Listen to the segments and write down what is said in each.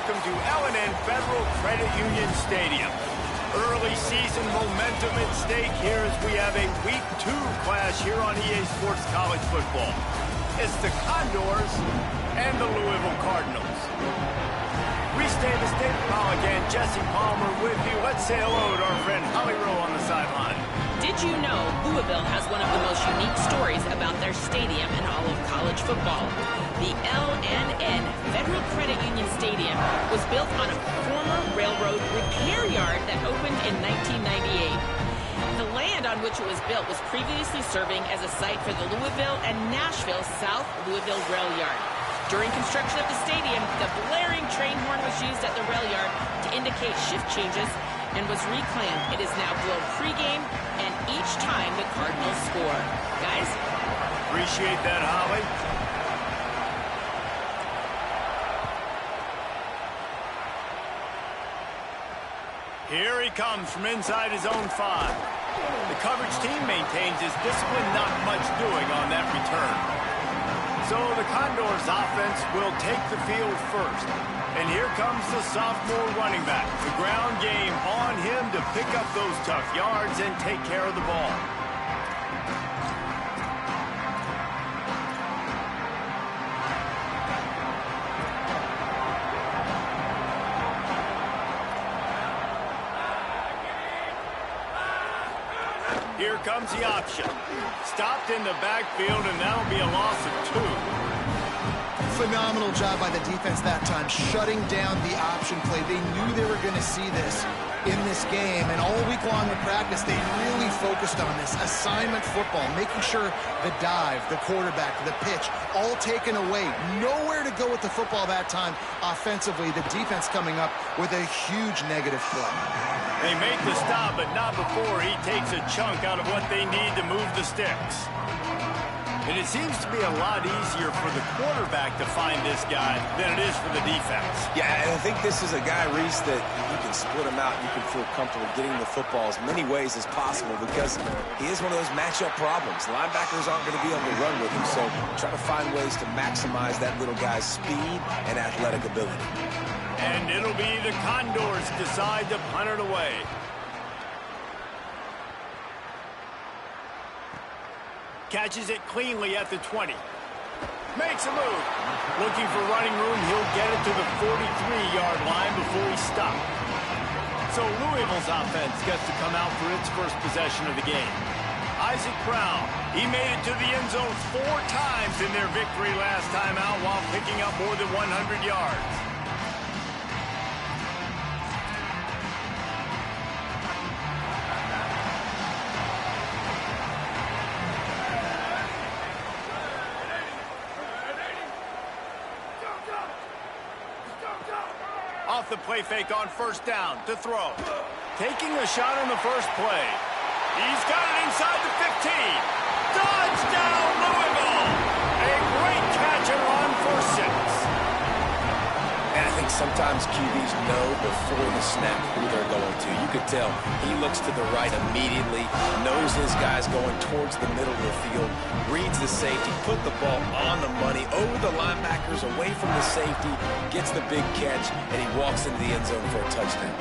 welcome to L&N Federal Credit Union Stadium. Early season momentum at stake here as we have a Week 2 clash here on EA Sports College Football. It's the Condors and the Louisville Cardinals. Reese Davis, David Pollack, and Jesse Palmer with you. Let's say hello to our friend Holly Rowe on the sideline. Did you know Louisville has one of the most unique stories about their stadium in all of college football? The L&N Federal Credit Union Stadium was built on a former railroad repair yard that opened in 1998. The land on which it was built was previously serving as a site for the Louisville and Nashville South Louisville Rail Yard. During construction of the stadium, the blaring train horn was used at the rail yard to indicate shift changes and was reclaimed. It is now blown pregame and each time the Cardinals score. Guys? Appreciate that, Holly. Here he comes from inside his own 5. The coverage team maintains his discipline, not much doing on that return. So the Condors offense will take the field first. And here comes the sophomore running back. The ground game on him to pick up those tough yards and take care of the ball. Here comes the option. Stopped in the backfield, and that'll be a loss of 2. Phenomenal job by the defense that time, shutting down the option play. They knew they were going to see this in this game, and all week long in practice, they really focused on this. Assignment football, making sure the dive, the quarterback, the pitch, all taken away. Nowhere to go with the football that time offensively. The defense coming up with a huge negative play. They make the stop, but not before he takes a chunk out of what they need to move the sticks. And it seems to be a lot easier for the quarterback to find this guy than it is for the defense. Yeah, and I think this is a guy, Reese, that you can split him out. You can feel comfortable getting the football as many ways as possible because he is one of those matchup problems. Linebackers aren't going to be able to run with him, so try to find ways to maximize that little guy's speed and athletic ability. And it'll be the Condors decide to punt it away. Catches it cleanly at the 20. Makes a move. Looking for running room, he'll get it to the 43-yard line before he stops. So Louisville's offense gets to come out for its first possession of the game. Isaac Brown, he made it to the end zone 4 times in their victory last time out while picking up more than 100 yards. Off the play fake on first down to throw. Taking a shot on the first play. He's got it inside the 15. Touchdown, Louisville! A great catch and run for 6. And I think sometimes QBs know before the snap who they're going to. You could tell he looks to the right immediately, knows his guy's going towards the middle of the field, reads the safety, put the ball on the money, over the linebackers, away from the safety, gets the big catch, and he walks into the end zone for a touchdown.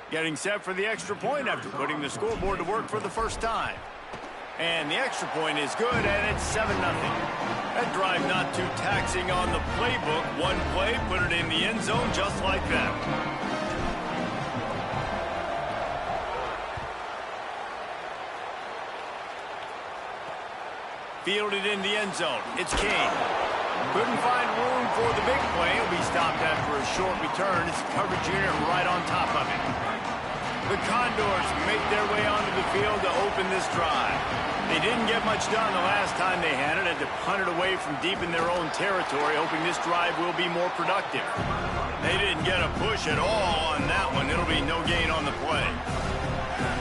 Getting set for the extra point after putting the scoreboard to work for the first time. And the extra point is good, and it's 7-0. That drive not too taxing on the playbook. One play, put it in the end zone just like that. Fielded in the end zone. It's King. Couldn't find room for the big play. He'll be stopped after a short return. It's a coverage unit right on top of it. The Condors make their way onto the field to open this drive. They didn't get much done the last time they had it. Had to punt it away from deep in their own territory, hoping this drive will be more productive. They didn't get a push at all on that one. It'll be no gain on the play.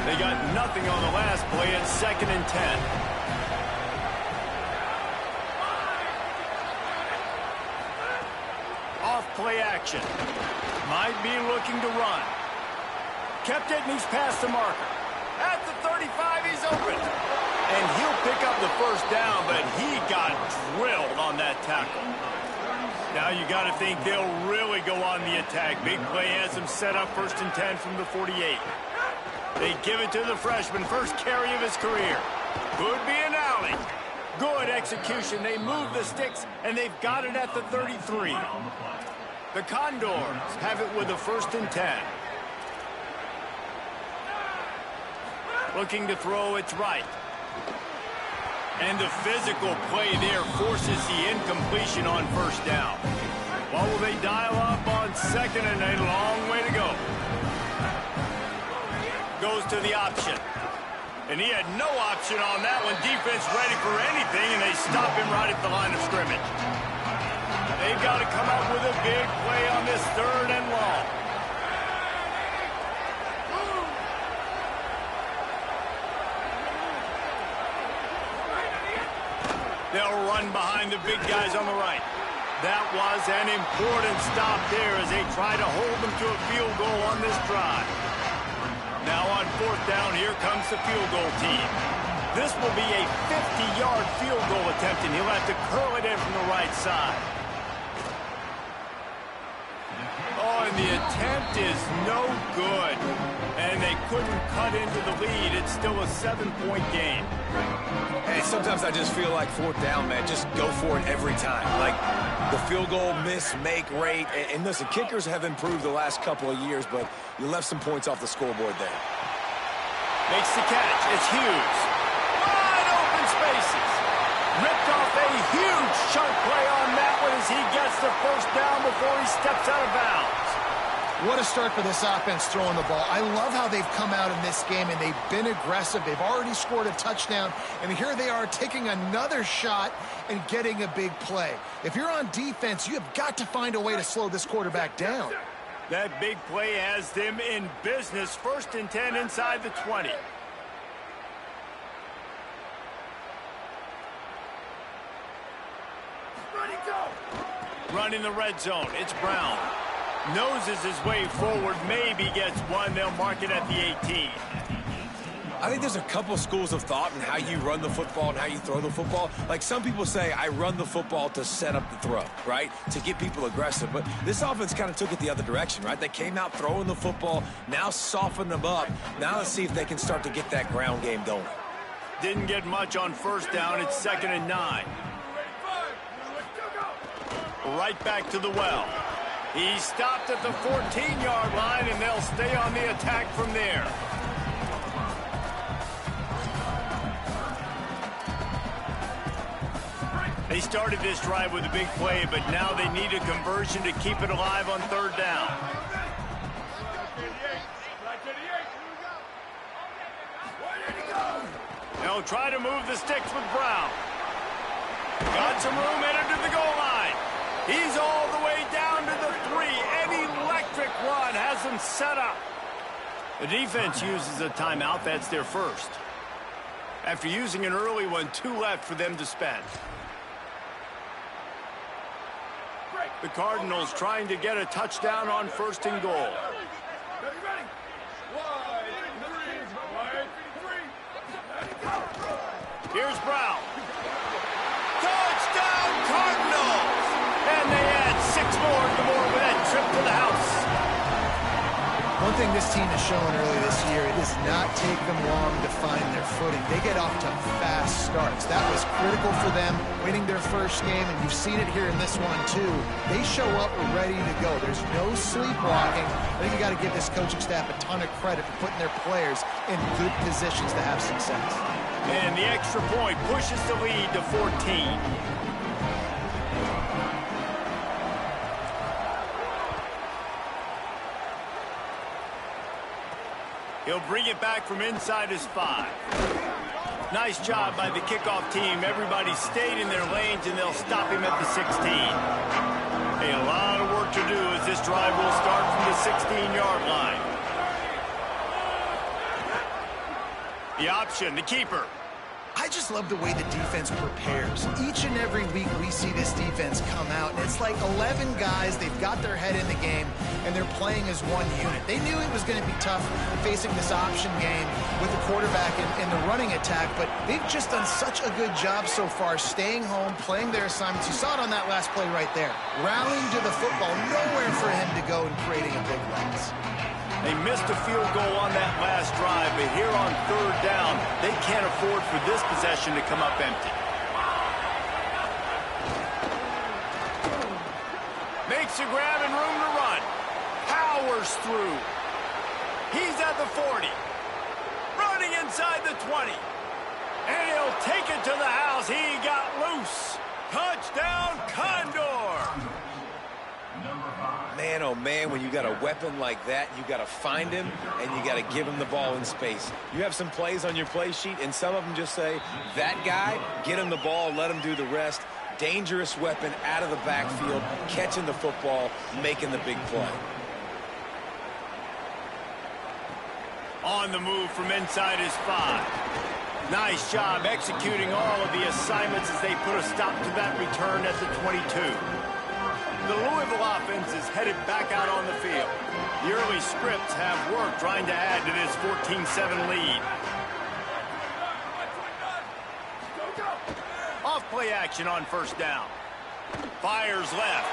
They got nothing on the last play. It's 2nd and 10. Off-play action. Might be looking to run. Kept it, and he's past the marker. At the 35, he's open. And he'll pick up the first down, but he got drilled on that tackle. Now you got to think they'll really go on the attack. Big play has them set up 1st and 10 from the 48. They give it to the freshman, first carry of his career. Could be an alley. Good execution. They move the sticks, and they've got it at the 33. The Condors have it with a 1st and 10. Looking to throw, it's right. And the physical play there forces the incompletion on 1st down. What will they dial up on 2nd and a long way to go? Goes to the option. And he had no option on that one. Defense ready for anything, and they stop him right at the line of scrimmage. They've got to come up with a big play on this 3rd and long. They'll run behind the big guys on the right. That was an important stop there as they try to hold them to a field goal on this drive. Now on 4th down, here comes the field goal team. This will be a 50-yard field goal attempt, and he'll have to curl it in from the right side. Oh, and the attempt is no good. And they couldn't cut into the lead. It's still a 7-point game. Hey, sometimes I just feel like 4th down, man. Just go for it every time. Like the field goal miss-make rate. And listen, kickers have improved the last couple of years, but you left some points off the scoreboard there. Makes the catch. It's Hughes. Wide open spaces. Ripped off a huge chunk play on that one as he gets the 1st down before he steps out of bounds. What a start for this offense throwing the ball. I love how they've come out in this game, and they've been aggressive. They've already scored a touchdown, and here they are taking another shot and getting a big play. If you're on defense, you have got to find a way to slow this quarterback down. That big play has them in business. 1st and 10 inside the 20. Running the red zone. It's Brown. Noses his way forward, maybe gets one. They'll mark it at the 18. I think there's a couple schools of thought in how you run the football and how you throw the football. Like some people say, I run the football to set up the throw, right? To get people aggressive. But this offense kind of took it the other direction, right? They came out throwing the football, now soften them up. Now let's see if they can start to get that ground game going. Didn't get much on 1st down. It's 2nd and 9. Right back to the well. He stopped at the 14-yard line, and they'll stay on the attack from there. They started this drive with a big play, but now they need a conversion to keep it alive on 3rd down. They'll try to move the sticks with Brown. Got some room headed to the goal line. He's all the way down to the 3. An electric run has them set up. The defense uses a timeout. That's their first. After using an early one, 2 left for them to spend. The Cardinals trying to get a touchdown on 1st and goal. Here's Brown. Touchdown, Cardinals! And they add 6 more to the board with that trip to the house. One thing this team has shown early this year, it does not take them long to find their footing. They get off to fast starts. That was critical for them, winning their first game, and you've seen it here in this one too. They show up ready to go. There's no sleepwalking. I think you got to give this coaching staff a ton of credit for putting their players in good positions to have success. And the extra point pushes the lead to 14. He'll bring it back from inside his 5. Nice job by the kickoff team. Everybody stayed in their lanes, and they'll stop him at the 16. A lot of work to do as this drive will start from the 16-yard line. The option, the keeper. I I just love the way the defense prepares. Each and every week we see this defense come out, and it's like 11 guys, they've got their head in the game, and they're playing as one unit. They knew it was going to be tough facing this option game with the quarterback in the running attack, but they've just done such a good job so far staying home, playing their assignments. You saw it on that last play right there. Rallying to the football, nowhere for him to go and creating a big loss. They missed a field goal on that last drive, but here on third down, they can't afford for this possession to come up empty. Makes a grab and room to run. Powers through. He's at the 40. Running inside the 20. And he'll take it to the house. He got loose. Touchdown, Condor! Man, oh man, when you got a weapon like that, you got to find him and you got to give him the ball in space. You have some plays on your play sheet, and some of them just say, that guy, get him the ball, let him do the rest. Dangerous weapon out of the backfield, catching the football, making the big play. On the move from inside his 5. Nice job executing all of the assignments as they put a stop to that return at the 22. The Louisville offense is headed back out on the field. The early scripts have worked trying to add to this 14-7 lead. Off play action on first down. Fires left.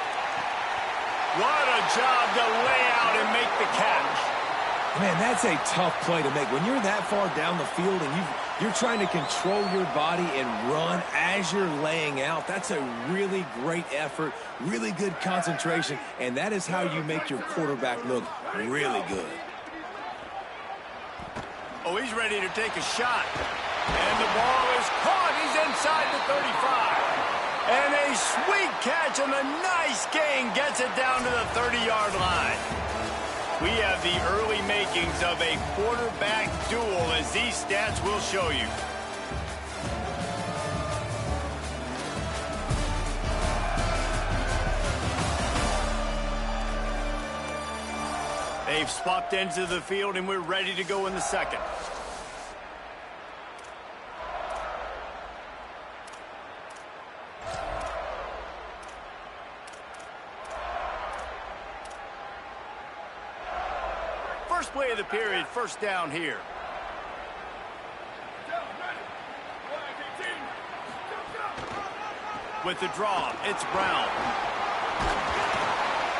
What a job to lay out and make the catch. Man, that's a tough play to make. When you're that far down the field and you're trying to control your body and run as you're laying out, that's a really great effort, really good concentration, and that is how you make your quarterback look really good. Oh, he's ready to take a shot. And the ball is caught. He's inside the 35. And a sweet catch and a nice gain gets it down to the 30-yard line. We have the early makings of a quarterback duel, as these stats will show you. They've swapped ends of the field, and we're ready to go in the second. First play of the period, first down here. With the draw, it's Brown.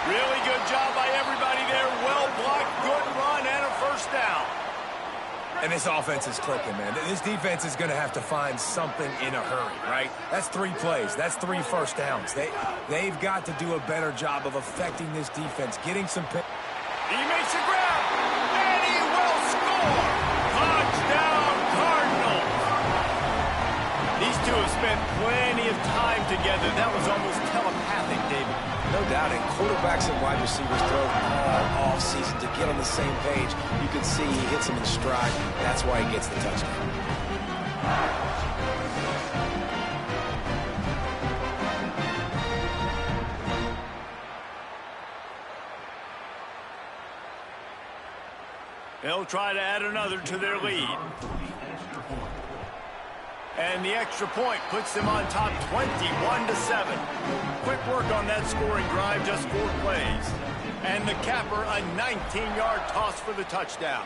Really good job by everybody there. Well blocked, good run, and a first down. And this offense is clicking, man. This defense is going to have to find something in a hurry, right? That's 3 plays. That's 3 first downs. They've got to do a better job of affecting this defense, getting some... He makes a grab, and he will score. Touchdown, Cardinals. These two have spent plenty of time together. That was almost telepathic, David. No doubt, and quarterbacks and wide receivers throw all offseason to get on the same page. You can see he hits them in stride. That's why he gets the touchdown. They'll try to add another to their lead. And the extra point puts them on top 21-7. Quick work on that scoring drive, just 4 plays. And the capper, a 19-yard toss for the touchdown.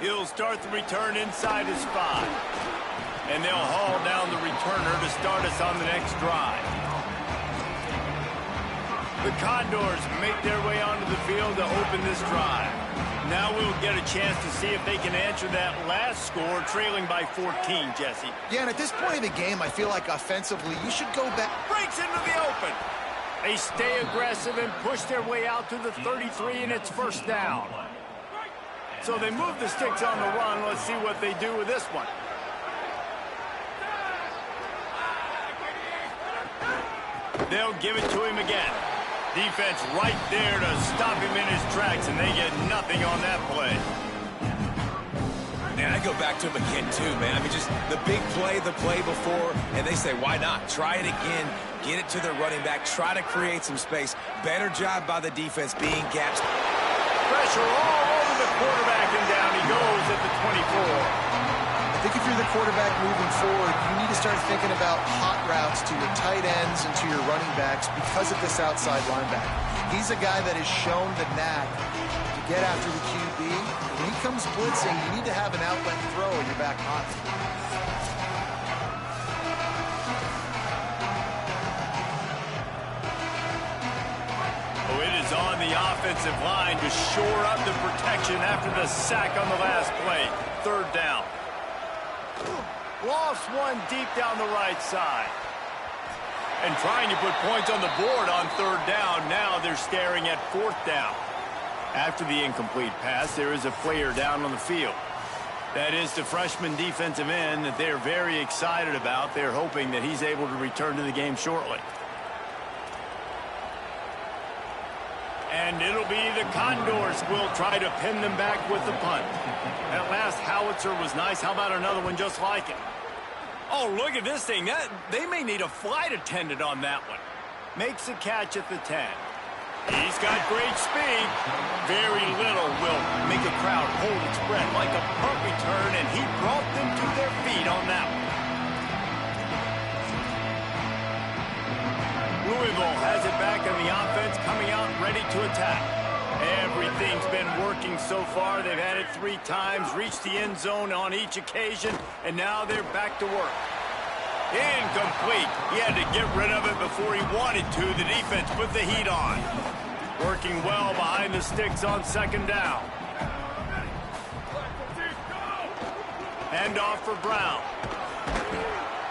He'll start the return inside his 5. And they'll haul down the returner to start us on the next drive. The Condors make their way onto the field to open this drive. Now we'll get a chance to see if they can answer that last score, trailing by 14, Jesse. Yeah, and at this point of the game, I feel like offensively, you should go back. Breaks into the open. They stay aggressive and push their way out to the 33, and it's first down. So they move the sticks on the run. Let's see what they do with this one. They'll give it to him again. Defense right there to stop him in his tracks, and they get nothing on that play. Man, I go back to him again, too, man. I mean, just the big play, the play before, and they say, why not? Try it again, get it to their running back, try to create some space. Better job by the defense being gaps. Pressure all over the quarterback, and down he goes at the 24. think if you're the quarterback moving forward, you need to start thinking about hot routes to your tight ends and to your running backs because of this outside linebacker. He's a guy that has shown the knack to get after the QB. When he comes blitzing, you need to have an outlet throw in your back pocket. Oh, it is on the offensive line to shore up the protection after the sack on the last play. Third down. Lost one deep down the right side. And trying to put points on the board on third down. Now they're staring at fourth down. After the incomplete pass, there is a player down on the field. That is the freshman defensive end that they're very excited about. They're hoping that he's able to return to the game shortly. And it'll be the Condors will try to pin them back with the punt. That last howitzer was nice. How about another one just like it? Oh, look at this thing. They may need a flight attendant on that one. Makes a catch at the 10. He's got great speed. Very little will make a crowd hold its breath like a punt return, and he brought them to their feet on that one. Louisville has it back in the offense, coming out ready to attack. Everything's been working so far. They've had it 3 times, reached the end zone on each occasion, and now they're back to work. Incomplete. He had to get rid of it before he wanted to. The defense put the heat on. Working well behind the sticks on second down. Hand off for Brown.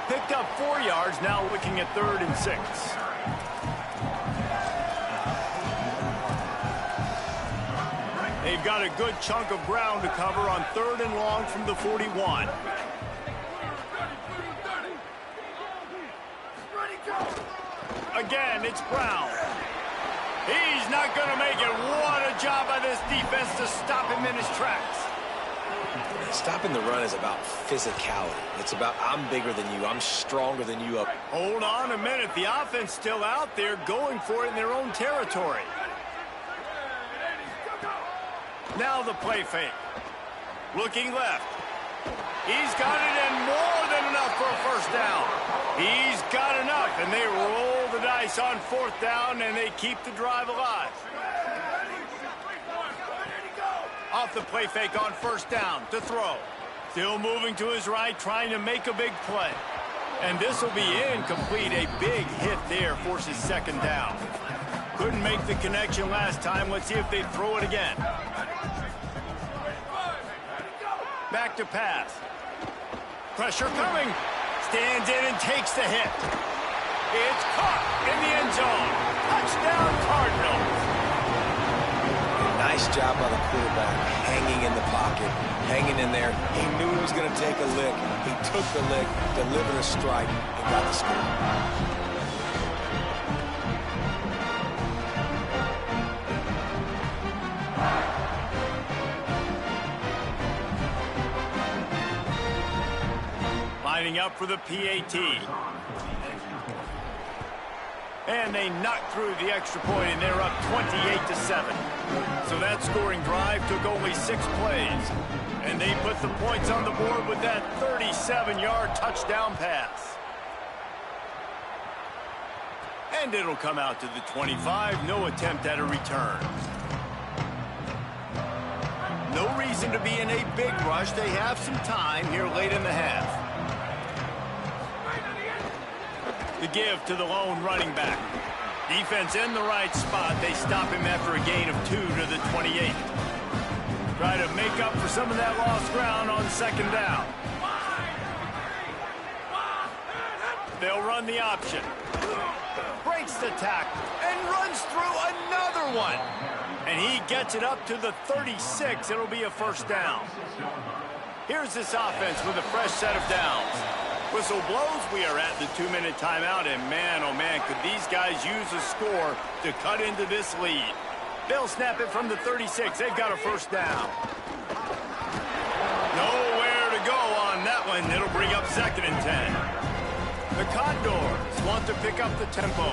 Picked up 4 yards, now looking at 3rd and 6. They've got a good chunk of ground to cover on 3rd and long from the 41. Again, it's Brown. He's not going to make it. What a job by this defense to stop him in his tracks. Stopping the run is about physicality. It's about I'm bigger than you. I'm stronger than you. Hold on a minute. The offense still out there going for it in their own territory. Now the play fake. Looking left. He's got it and more than enough for a first down. He's got enough, and they roll the dice on 4th down, and they keep the drive alive. Off the play fake on 1st down to throw. Still moving to his right, trying to make a big play. And this will be incomplete. A big hit there forces 2nd down. Couldn't make the connection last time. Let's see if they throw it again. Back to pass. Pressure coming. Stands in and takes the hit. It's caught in the end zone. Touchdown, Cardinals. Nice job by the quarterback, hanging in the pocket, hanging in there. He knew he was going to take a lick. He took the lick, delivered a strike, and got the score. Lining up for the PAT. And they knocked through the extra point, and they're up 28-7. So that scoring drive took only 6 plays. And they put the points on the board with that 37-yard touchdown pass. And it'll come out to the 25. No attempt at a return. No reason to be in a big rush. They have some time here late in the half. The give to the lone running back. Defense in the right spot. They stop him after a gain of 2 to the 28. Try to make up for some of that lost ground on 2nd down. They'll run the option. Breaks the tackle and runs through another one. And he gets it up to the 36. It'll be a 1st down. Here's this offense with a fresh set of downs. Whistle blows, we are at the 2-minute timeout, and man, oh man, could these guys use a score to cut into this lead. They'll snap it from the 36. They've got a 1st down. Nowhere to go on that one. It'll bring up 2nd and 10. The Condors want to pick up the tempo.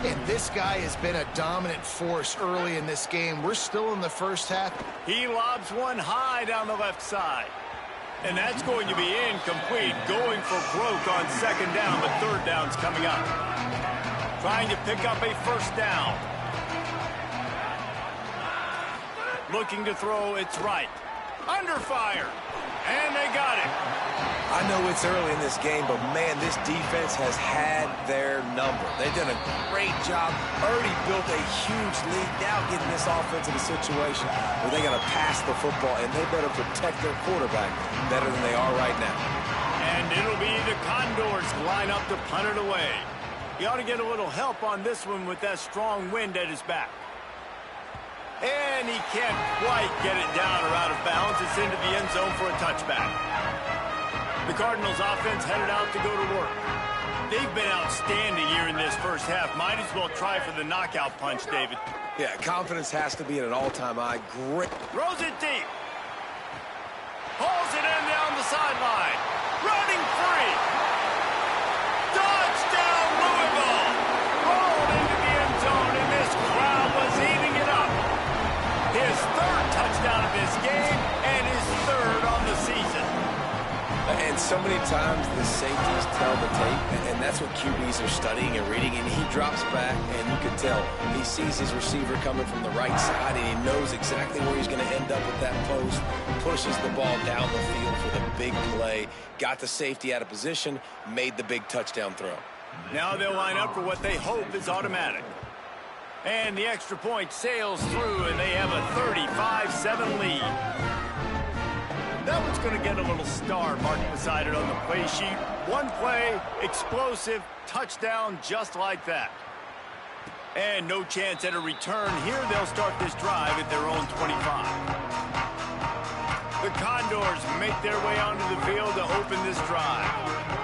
And this guy has been a dominant force early in this game. We're still in the first half. He lobs one high down the left side. And that's going to be incomplete, going for broke on second down, but third down's coming up. Trying to pick up a first down. Looking to throw, it's right. Under fire. And they got it. I know it's early in this game, but, man, this defense has had their number. They've done a great job, already built a huge lead, now getting this offense in a situation where they got to pass the football, and they better protect their quarterback better than they are right now. And it'll be the Condors line up to punt it away. He ought to get a little help on this one with that strong wind at his back. And he can't quite get it down or out of bounds. It's into the end zone for a touchback. The Cardinals offense headed out to go to work. They've been outstanding here in this first half. Might as well try for the knockout punch, David. Yeah, confidence has to be at an all-time high. Great. Throws it deep. Hauls it in down the sideline. Running free. Touchdown, Louisville. Rolled into the end zone, and this crowd was eating it up. His third touchdown of this game and his third on the season. And so many times the safeties tell the tape, and that's what QBs are studying and reading, and he drops back, and you can tell he sees his receiver coming from the right side, and he knows exactly where he's going to end up with that post, pushes the ball down the field for the big play, got the safety out of position, made the big touchdown throw. Now they'll line up for what they hope is automatic. And the extra point sails through, and they have a 35-7 lead. That one's going to get a little star marked beside it on the play sheet. One play, explosive, touchdown, just like that. And no chance at a return. Here they'll start this drive at their own 25. The Condors make their way onto the field to open this drive.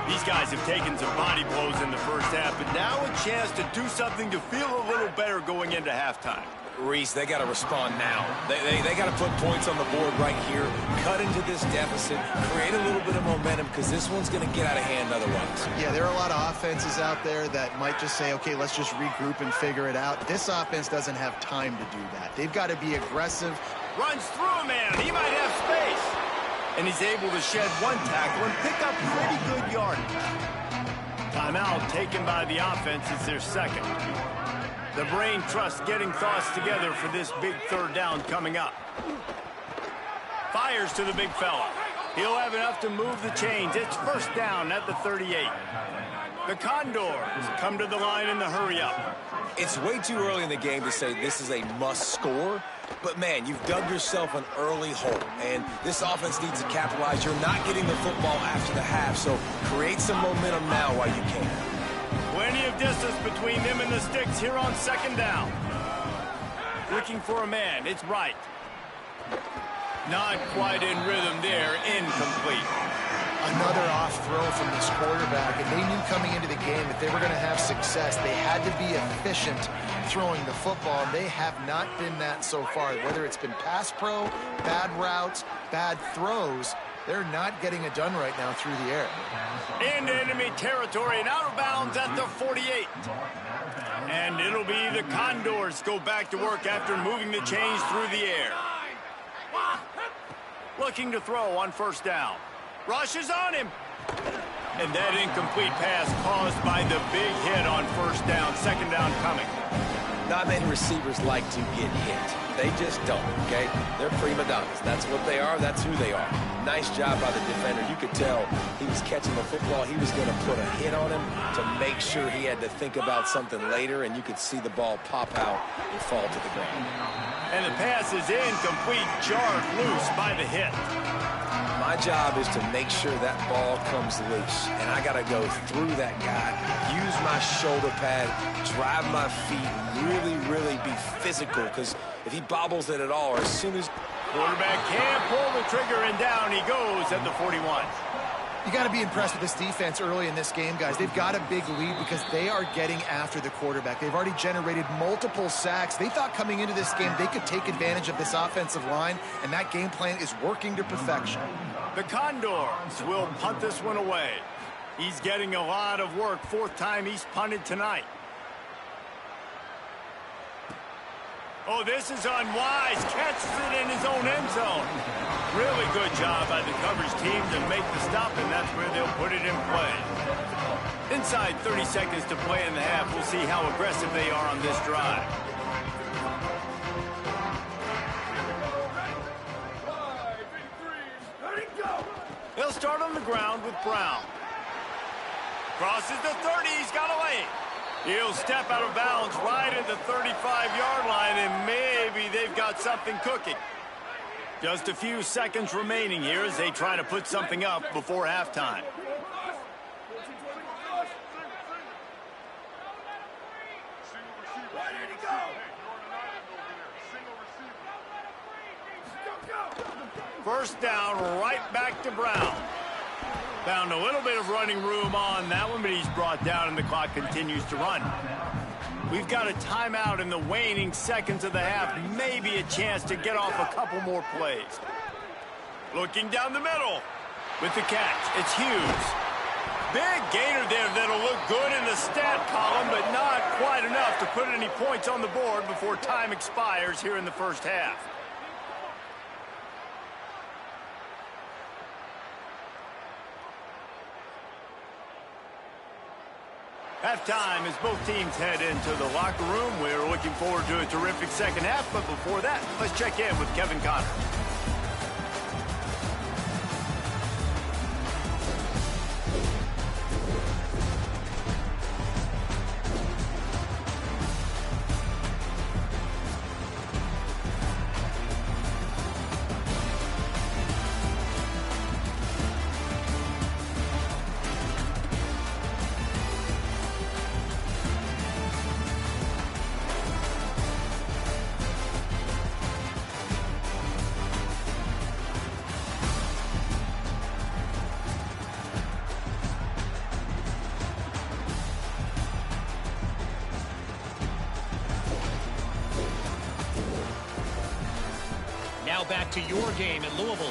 These guys have taken some body blows in the first half, but now a chance to do something to feel a little better going into halftime. Reese, they got to respond now. They got to put points on the board right here, cut into this deficit, create a little bit of momentum, because this one's going to get out of hand otherwise. Yeah, there are a lot of offenses out there that might just say, okay, let's just regroup and figure it out. This offense doesn't have time to do that. They've got to be aggressive. Runs through a man. He might have space. And he's able to shed one tackle and pick up pretty good yardage. Timeout taken by the offense. It's their second. The brain trust getting thoughts together for this big third down coming up. Fires to the big fella. He'll have enough to move the chains. It's first down at the 38. The Condors come to the line in the hurry up. It's way too early in the game to say this is a must score, but man, you've dug yourself an early hole, and this offense needs to capitalize. You're not getting the football after the half, so create some momentum now while you can. Plenty of distance between them and the sticks here on second down. Looking for a man. It's right. Not quite in rhythm there. Incomplete. Another off throw from this quarterback, and they knew coming into the game that they were going to have success. They had to be efficient throwing the football, and they have not been that so far. Whether it's been pass pro, bad routes, bad throws, they're not getting it done right now through the air. Into enemy territory and out of bounds at the 48. And it'll be the Condors go back to work after moving the chains through the air. Looking to throw on first down. Rushes on him. And that incomplete pass caused by the big hit on first down. Second down coming. Not many receivers like to get hit. They just don't, okay? They're prima donnas. That's what they are. That's who they are. Nice job by the defender. You could tell he was catching the football. He was going to put a hit on him to make sure he had to think about something later, and you could see the ball pop out and fall to the ground. And the pass is incomplete, jarred loose by the hit. My job is to make sure that ball comes loose, and I got to go through that guy, use my shoulder pad, drive my feet, really be physical, because if he bobbles it at all, or as soon as... Quarterback can't pull the trigger, and down he goes at the 41. You got to be impressed with this defense early in this game, guys. They've got a big lead because they are getting after the quarterback. They've already generated multiple sacks. They thought coming into this game they could take advantage of this offensive line, and that game plan is working to perfection. The Condors will punt this one away. He's getting a lot of work. Fourth time he's punted tonight. Oh, this is unwise. Catches it in his own end zone. Really good job by the coverage team to make the stop, and that's where they'll put it in play. Inside 30 seconds to play in the half, we'll see how aggressive they are on this drive. They'll start on the ground with Brown. Crosses the 30, he's got away. He'll step out of bounds right at the 35-yard line, and maybe they've got something cooking. Just a few seconds remaining here as they try to put something up before halftime. First down, right back to Brown. Found a little bit of running room on that one, but he's brought down and the clock continues to run. We've got a timeout in the waning seconds of the half. Maybe a chance to get off a couple more plays. Looking down the middle with the catch. It's Hughes. Big gainer there that'll look good in the stat column, but not quite enough to put any points on the board before time expires here in the first half. Halftime as both teams head into the locker room. We're looking forward to a terrific second half, but before that, let's check in with Kevin Connor. Now back to your game in Louisville.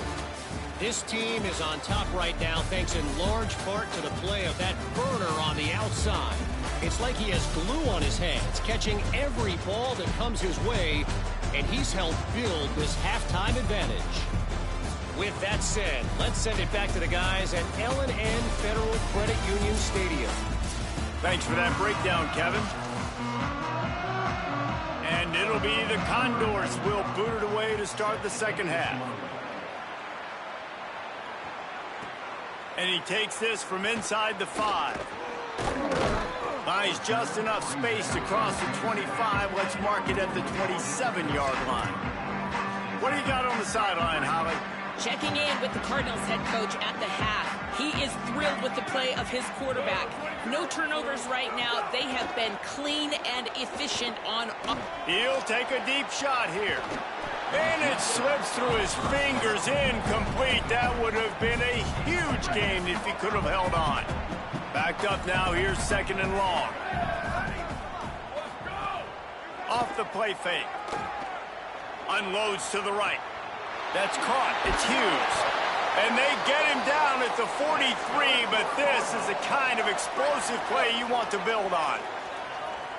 This team is on top right now thanks in large part to the play of that burner on the outside. It's like he has glue on his hands, catching every ball that comes his way, and he's helped build this halftime advantage. With that said, let's send it back to the guys at L&N Federal Credit Union Stadium. Thanks for that breakdown, Kevin. And it'll be the Condors will boot it away to start the second half. And he takes this from inside the 5. Buys just enough space to cross the 25. Let's mark it at the 27-yard line. What do you got on the sideline, Holly? Checking in with the Cardinals head coach at the half. He is thrilled with the play of his quarterback. No turnovers right now. They have been clean and efficient on. He'll take a deep shot here. And it slips through his fingers, incomplete. That would have been a huge gain if he could have held on. Backed up now, here's second and long. Off the play fake. Unloads to the right. That's caught. It's Hughes. And they get him down at the 43, but this is the kind of explosive play you want to build on.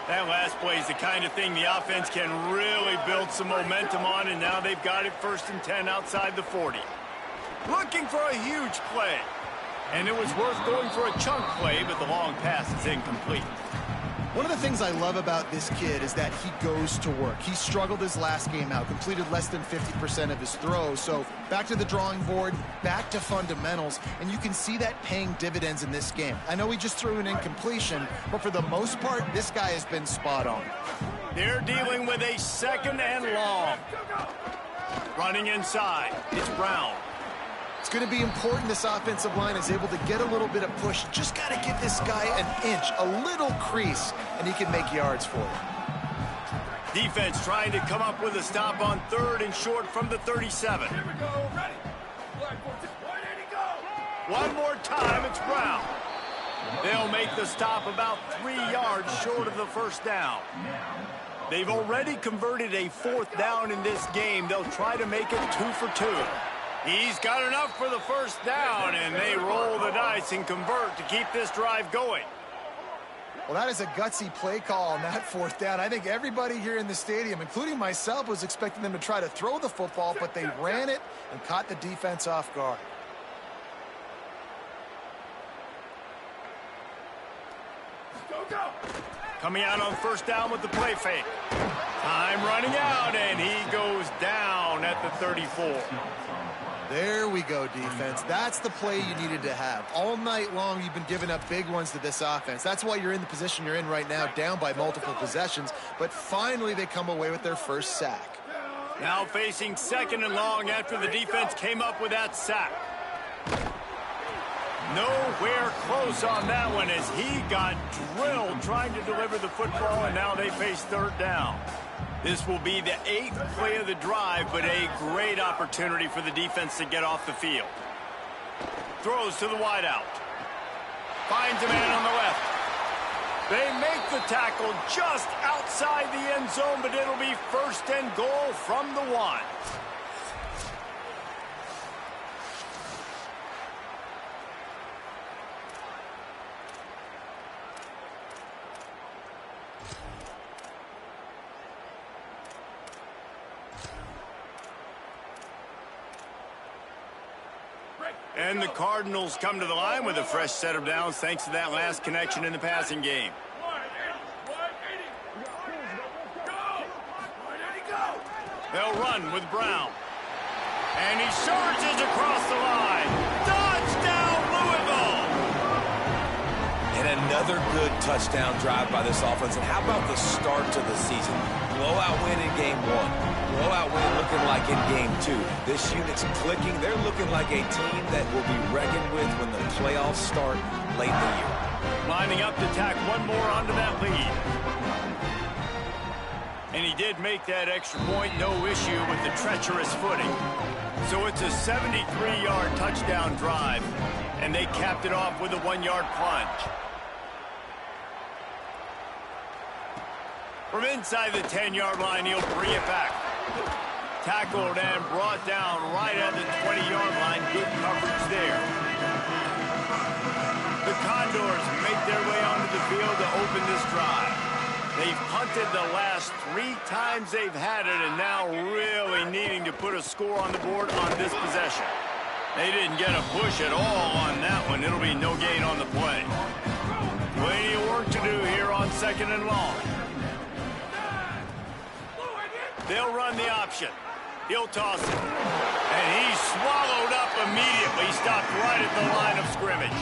That last play is the kind of thing the offense can really build some momentum on, and now they've got it 1st and 10 outside the 40. Looking for a huge play. And it was worth going for a chunk play, but the long pass is incomplete. One of the things I love about this kid is that he goes to work. He struggled his last game out, completed less than 50% of his throws. So back to the drawing board, back to fundamentals, and you can see that paying dividends in this game. I know he just threw an incompletion, but for the most part, this guy has been spot on. They're dealing with a second and long. Running inside, it's Brown. It's going to be important this offensive line is able to get a little bit of push. Just got to give this guy an inch, a little crease, and he can make yards for you. Defense trying to come up with a stop on 3rd and short from the 37. Here we go, ready. Where did he go? One more time, it's Brown. They'll make the stop about 3 yards short of the first down. They've already converted a 4th down in this game. They'll try to make it 2 for 2. He's got enough for the first down, and they roll the dice and convert to keep this drive going. Well, that is a gutsy play call on that fourth down. I think everybody here in the stadium, including myself, was expecting them to try to throw the football, but they ran it and caught the defense off guard. Coming out on first down with the play fake. Time running out, and he goes down at the 34. There we go, defense. That's the play you needed to have. All night long, you've been giving up big ones to this offense. That's why you're in the position you're in right now, down by multiple possessions. But finally, they come away with their first sack. Now facing second and long after the defense came up with that sack. Nowhere close on that one as he got drilled trying to deliver the football, and now they face third down. This will be the 8th play of the drive, but a great opportunity for the defense to get off the field. Throws to the wideout. Finds a man on the left. They make the tackle just outside the end zone, but it'll be first and goal from the 1. And the Cardinals come to the line with a fresh set of downs thanks to that last connection in the passing game. They'll run with Brown. And he surges across the line. Touchdown, Louisville! And another good touchdown drive by this offense. And how about the start to the season? Blowout win in game 1. Blowout win looking like in game 2. This unit's clicking. They're looking like a team that will be reckoned with when the playoffs start late in the year. Lining up to tack one more onto that lead. And he did make that extra point, no issue with the treacherous footing. So it's a 73-yard touchdown drive, and they capped it off with a 1-yard plunge. From inside the 10-yard line, he'll bring it back. Tackled and brought down right at the 20-yard line. Good coverage there. The Condors make their way onto the field to open this drive. They've punted the last 3 times they've had it, and now really needing to put a score on the board on this possession. They didn't get a push at all on that one. It'll be no gain on the play. Plenty of work to do here on second and long. They'll run the option. He'll toss it. And he's swallowed up immediately, stopped right at the line of scrimmage.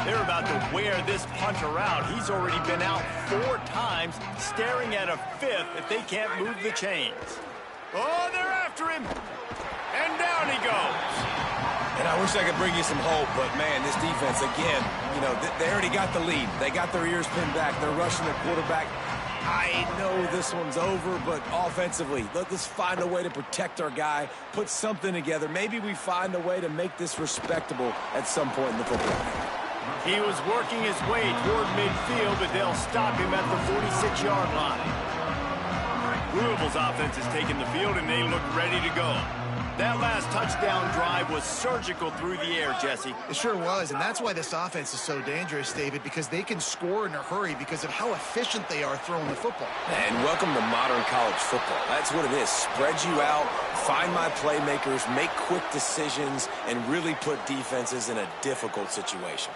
They're about to wear this punter out. He's already been out 4 times, staring at a 5th if they can't move the chains. Oh, they're after him. And down he goes. And I wish I could bring you some hope, but, man, this defense, again, you know, they already got the lead. They got their ears pinned back. They're rushing the quarterback. I know this one's over, but offensively, let's find a way to protect our guy, put something together. Maybe we find a way to make this respectable at some point in the football game. He was working his way toward midfield, but they'll stop him at the 46-yard line. Louisville's offense has taken the field, and they look ready to go. That last touchdown drive was surgical through the air, Jesse. It sure was, and that's why this offense is so dangerous, David, because they can score in a hurry because of how efficient they are throwing the football. And welcome to modern college football. That's what it is. Spread you out, find my playmakers, make quick decisions, and really put defenses in a difficult situation.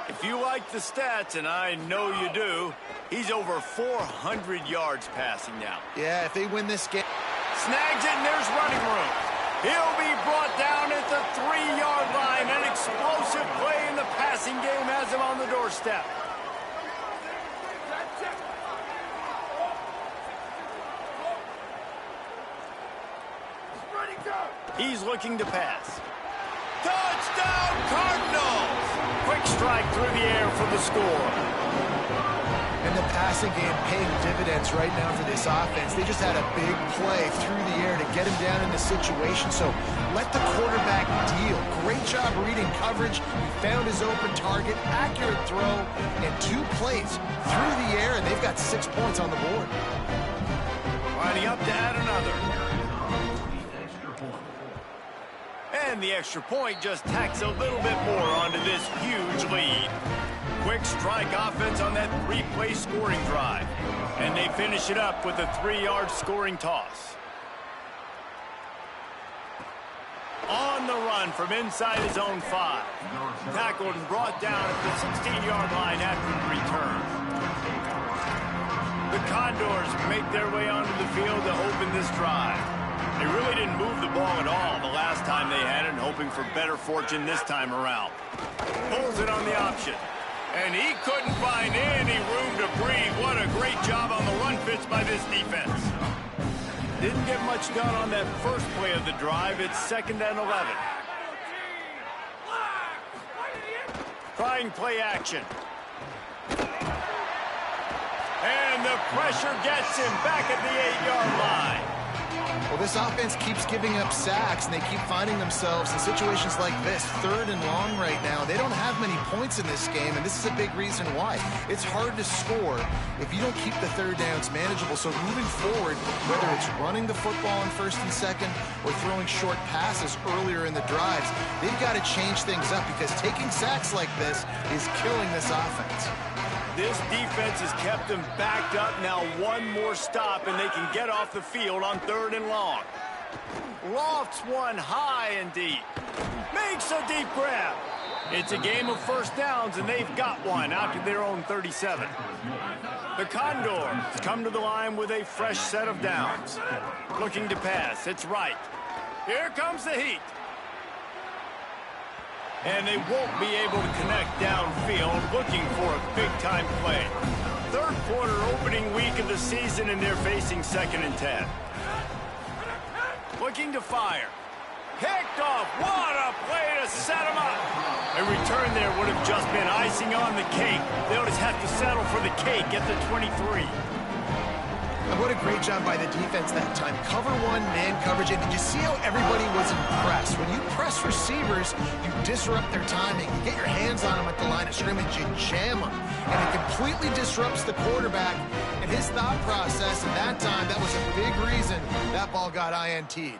If you like the stats, and I know you do, he's over 400 yards passing now. Yeah, if they win this game. Snags it, and there's running room. He'll be brought down at the 3-yard line. An explosive play in the passing game has him on the doorstep. He's looking to pass. Touchdown, Cardinals! Quick strike through the air for the score. And the passing game paying dividends right now for this offense. They just had a big play through the air to get him down in the situation. So let the quarterback deal. Great job reading coverage. He found his open target, accurate throw, and 2 plays through the air, and they've got 6 points on the board. Lining up to add another. And the extra point just tacks a little bit more onto this huge lead. Quick strike offense on that three-play scoring drive. And they finish it up with a 3-yard scoring toss. On the run from inside his own 5. Tackled and brought down at the 16-yard line after the return. The Condors make their way onto the field to open this drive. They really didn't move the ball at all the last time they had it, hoping for better fortune this time around. Pulls it on the option. And he couldn't find any room to breathe. What a great job on the run fits by this defense. Didn't get much done on that first play of the drive. It's 2nd and 11. Trying play action. And the pressure gets him back at the 8-yard line. Well, this offense keeps giving up sacks, and they keep finding themselves in situations like this, 3rd and long right now. They don't have many points in this game, and this is a big reason why. It's hard to score if you don't keep the 3rd downs manageable. So moving forward, whether it's running the football on 1st and 2nd or throwing short passes earlier in the drives, they've got to change things up because taking sacks like this is killing this offense. This defense has kept them backed up. Now one more stop, and they can get off the field on 3rd and long. Lofts one high and deep. Makes a deep grab. It's a game of first downs, and they've got one out to their own 37. The Condors come to the line with a fresh set of downs. Looking to pass. It's right. Here comes the heat. And they won't be able to connect downfield, looking for a big-time play. 3rd quarter opening week of the season, and they're facing 2nd and 10. Looking to fire. Picked off. What a play to set him up. A return there would have just been icing on the cake. They'll just have to settle for the cake at the 23. And what a great job by the defense that time. Cover 1, man coverage. And did you see how everybody was impressed? When you press receivers, you disrupt their timing. You get your hands on them at the line of scrimmage. You jam them. And it completely disrupts the quarterback and his thought process. And that time, that was a big reason that ball got INT'd.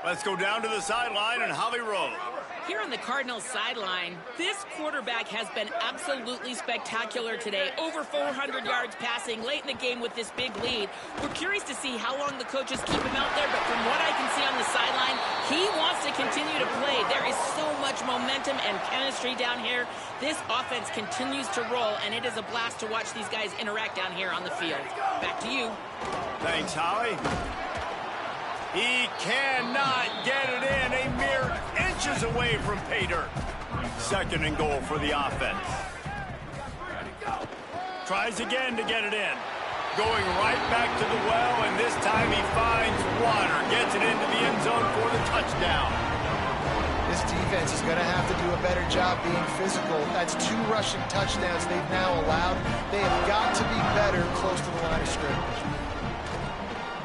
Let's go down to the sideline and Holly Rowe. Here on the Cardinals sideline, this quarterback has been absolutely spectacular today. Over 400 yards passing late in the game with this big lead. We're curious to see how long the coaches keep him out there, but from what I can see on the sideline, he wants to continue to play. There is so much momentum and chemistry down here. This offense continues to roll, and it is a blast to watch these guys interact down here on the field. Back to you. Thanks, Holly. He cannot get it in. A mere inches away from pay dirt. 2nd and goal for the offense. Tries again to get it in. Going right back to the well, and this time he finds water. Gets it into the end zone for the touchdown. This defense is going to have to do a better job being physical. That's 2 rushing touchdowns they've now allowed. They have got to be better close to the line of scrimmage.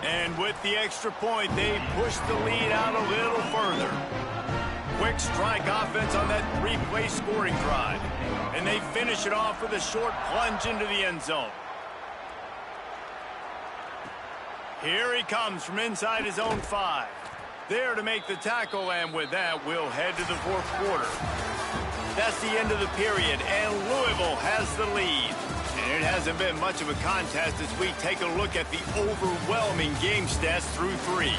And with the extra point, they push the lead out a little further. Quick strike offense on that 3-play scoring drive. And they finish it off with a short plunge into the end zone. Here he comes from inside his own 5. There to make the tackle, and with that, we'll head to the 4th quarter. That's the end of the period, and Louisville has the lead. And it hasn't been much of a contest as we take a look at the overwhelming game stats through 3.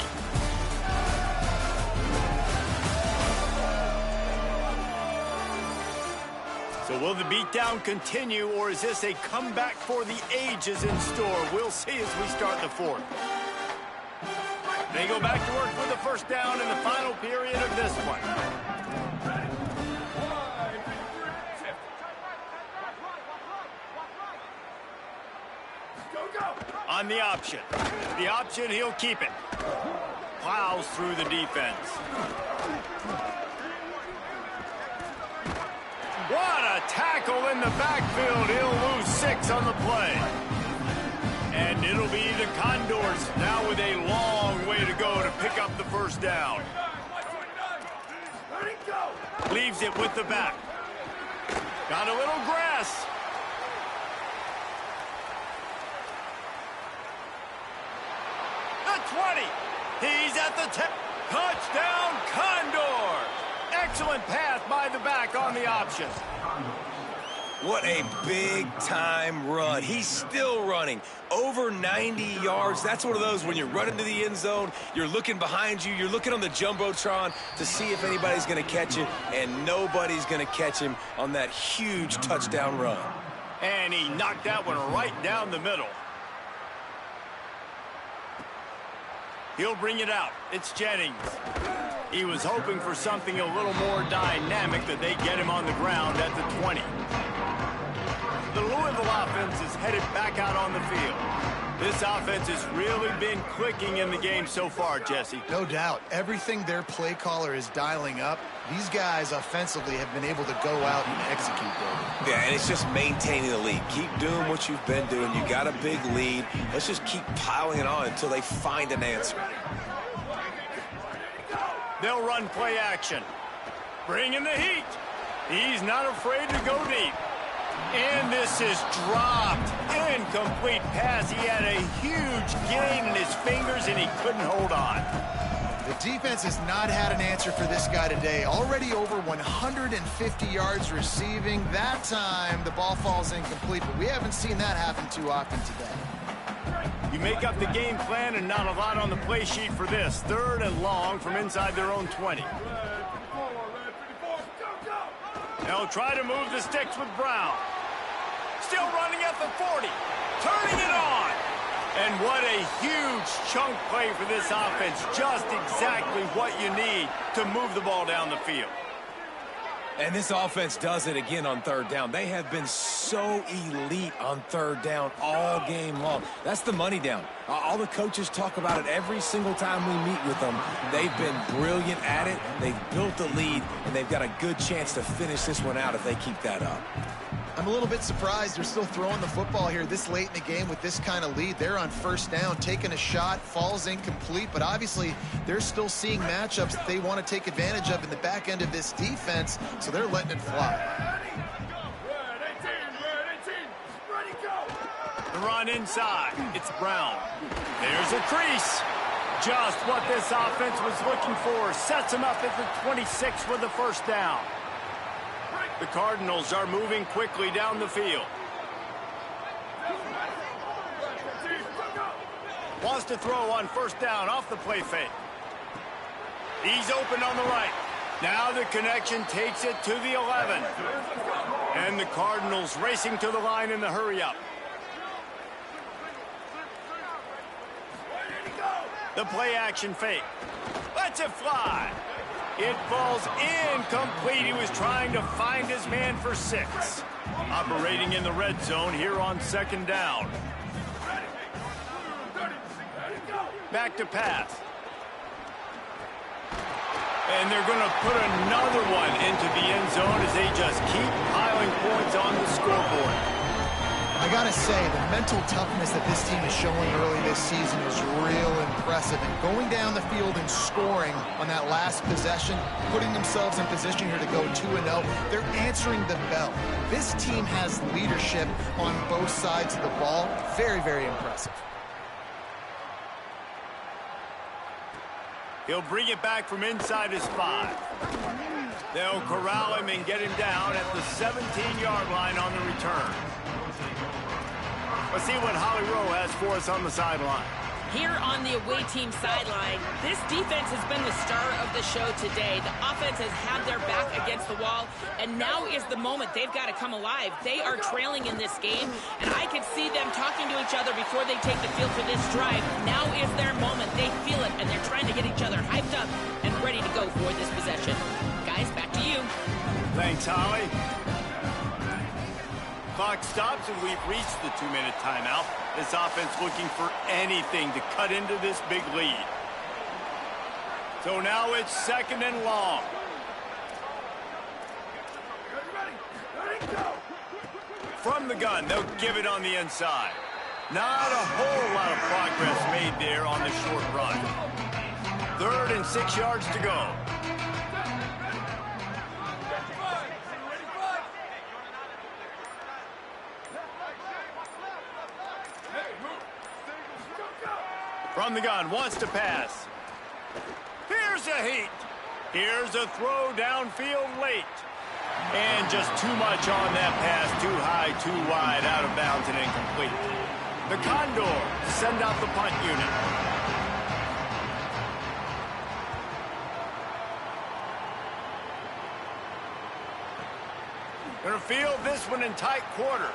So will the beatdown continue, or is this a comeback for the ages in store? We'll see as we start the 4th. They go back to work with the first down in the final period of this one. On the option. The option, he'll keep it. Plows through the defense. What a tackle in the backfield. He'll lose 6 on the play. And it'll be the Condors now with a long way to go to pick up the first down. Leaves it with the back. Got a little grass. He's at the 10. Touchdown, Condor. Excellent pass by the back on the option. What a big-time run. He's still running. Over 90 yards. That's one of those when you're running to the end zone, you're looking behind you, you're looking on the Jumbotron to see if anybody's going to catch it, and nobody's going to catch him on that huge touchdown run. And he knocked that one right down the middle. He'll bring it out. It's Jennings. He was hoping for something a little more dynamic, that they get him on the ground at the 20. The Louisville offense is headed back out on the field. This offense has really been clicking in the game so far, Jesse. No doubt. Everything their play caller is dialing up, these guys offensively have been able to go out and execute, David. Yeah, and it's just maintaining the lead. Keep doing what you've been doing. You got a big lead. Let's just keep piling it on until they find an answer. They'll run play action. Bring in the heat. He's not afraid to go deep. And this is dropped. Incomplete pass. He had a huge gain in his fingers, and he couldn't hold on. The defense has not had an answer for this guy today. Already over 150 yards receiving. That time, the ball falls incomplete, but we haven't seen that happen too often today. You make up the game plan and not a lot on the play sheet for this. 3rd and long from inside their own 20. They'll try to move the sticks with Brown. Still running at the 40. Turning it on. And what a huge chunk play for this offense. Just exactly what you need to move the ball down the field. And this offense does it again on 3rd down. They have been so elite on 3rd down all game long. That's the money down. All the coaches talk about it every single time we meet with them. They've been brilliant at it. They've built the lead, and they've got a good chance to finish this one out if they keep that up. I'm a little bit surprised they're still throwing the football here this late in the game with this kind of lead. They're on 1st down, taking a shot, falls incomplete, but obviously they're still seeing matchups that they want to take advantage of in the back end of this defense, so they're letting it fly. The run inside. It's Brown. There's a crease. Just what this offense was looking for. Sets him up at the 26 with the 1st down. The Cardinals are moving quickly down the field. Wants to throw on 1st down off the play fake. He's open on the right. Now the connection takes it to the 11. And the Cardinals racing to the line in the hurry up. The play action fake. Lets it fly. It falls incomplete. He was trying to find his man for 6. Operating in the red zone here on 2nd down. Back to pass. And they're going to put another one into the end zone as they just keep piling points on the scoreboard. I gotta say, the mental toughness that this team is showing early this season is real impressive. And going down the field and scoring on that last possession, putting themselves in position here to go 2-0, they're answering the bell. This team has leadership on both sides of the ball. Very, very impressive. He'll bring it back from inside his 5. They'll corral him and get him down at the 17-yard line on the return. Let's see what Holly Rowe has for us on the sideline. Here on the away team sideline, this defense has been the star of the show today. The offense has had their back against the wall, and now is the moment they've got to come alive. They are trailing in this game, and I can see them talking to each other before they take the field for this drive. Now is their moment. They feel it, and they're trying to get each other hyped up and ready to go for this possession. Guys, back to you. Thanks, Holly. Clock stops, and we've reached the 2-minute timeout. This offense looking for anything to cut into this big lead. So now it's 2nd and long. From the gun, they'll give it on the inside. Not a whole lot of progress made there on the short run. 3rd and 6 yards to go. From From the gun, wants to pass. Here's a heat. Here's a throw downfield late. And just too much on that pass. Too high, too wide, out of bounds and incomplete. The Condors send out the punt unit. Gonna field this one in tight quarters.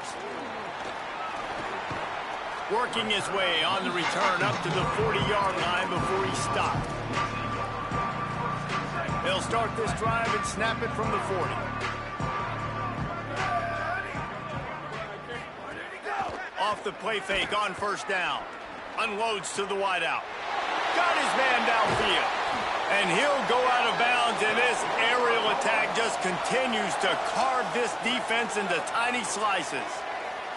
Working his way on the return up to the 40-yard line before he stopped. They'll start this drive and snap it from the 40. Off the play fake on first down. Unloads to the wideout. Got his man downfield. And he'll go out of bounds, and this aerial attack just continues to carve this defense into tiny slices.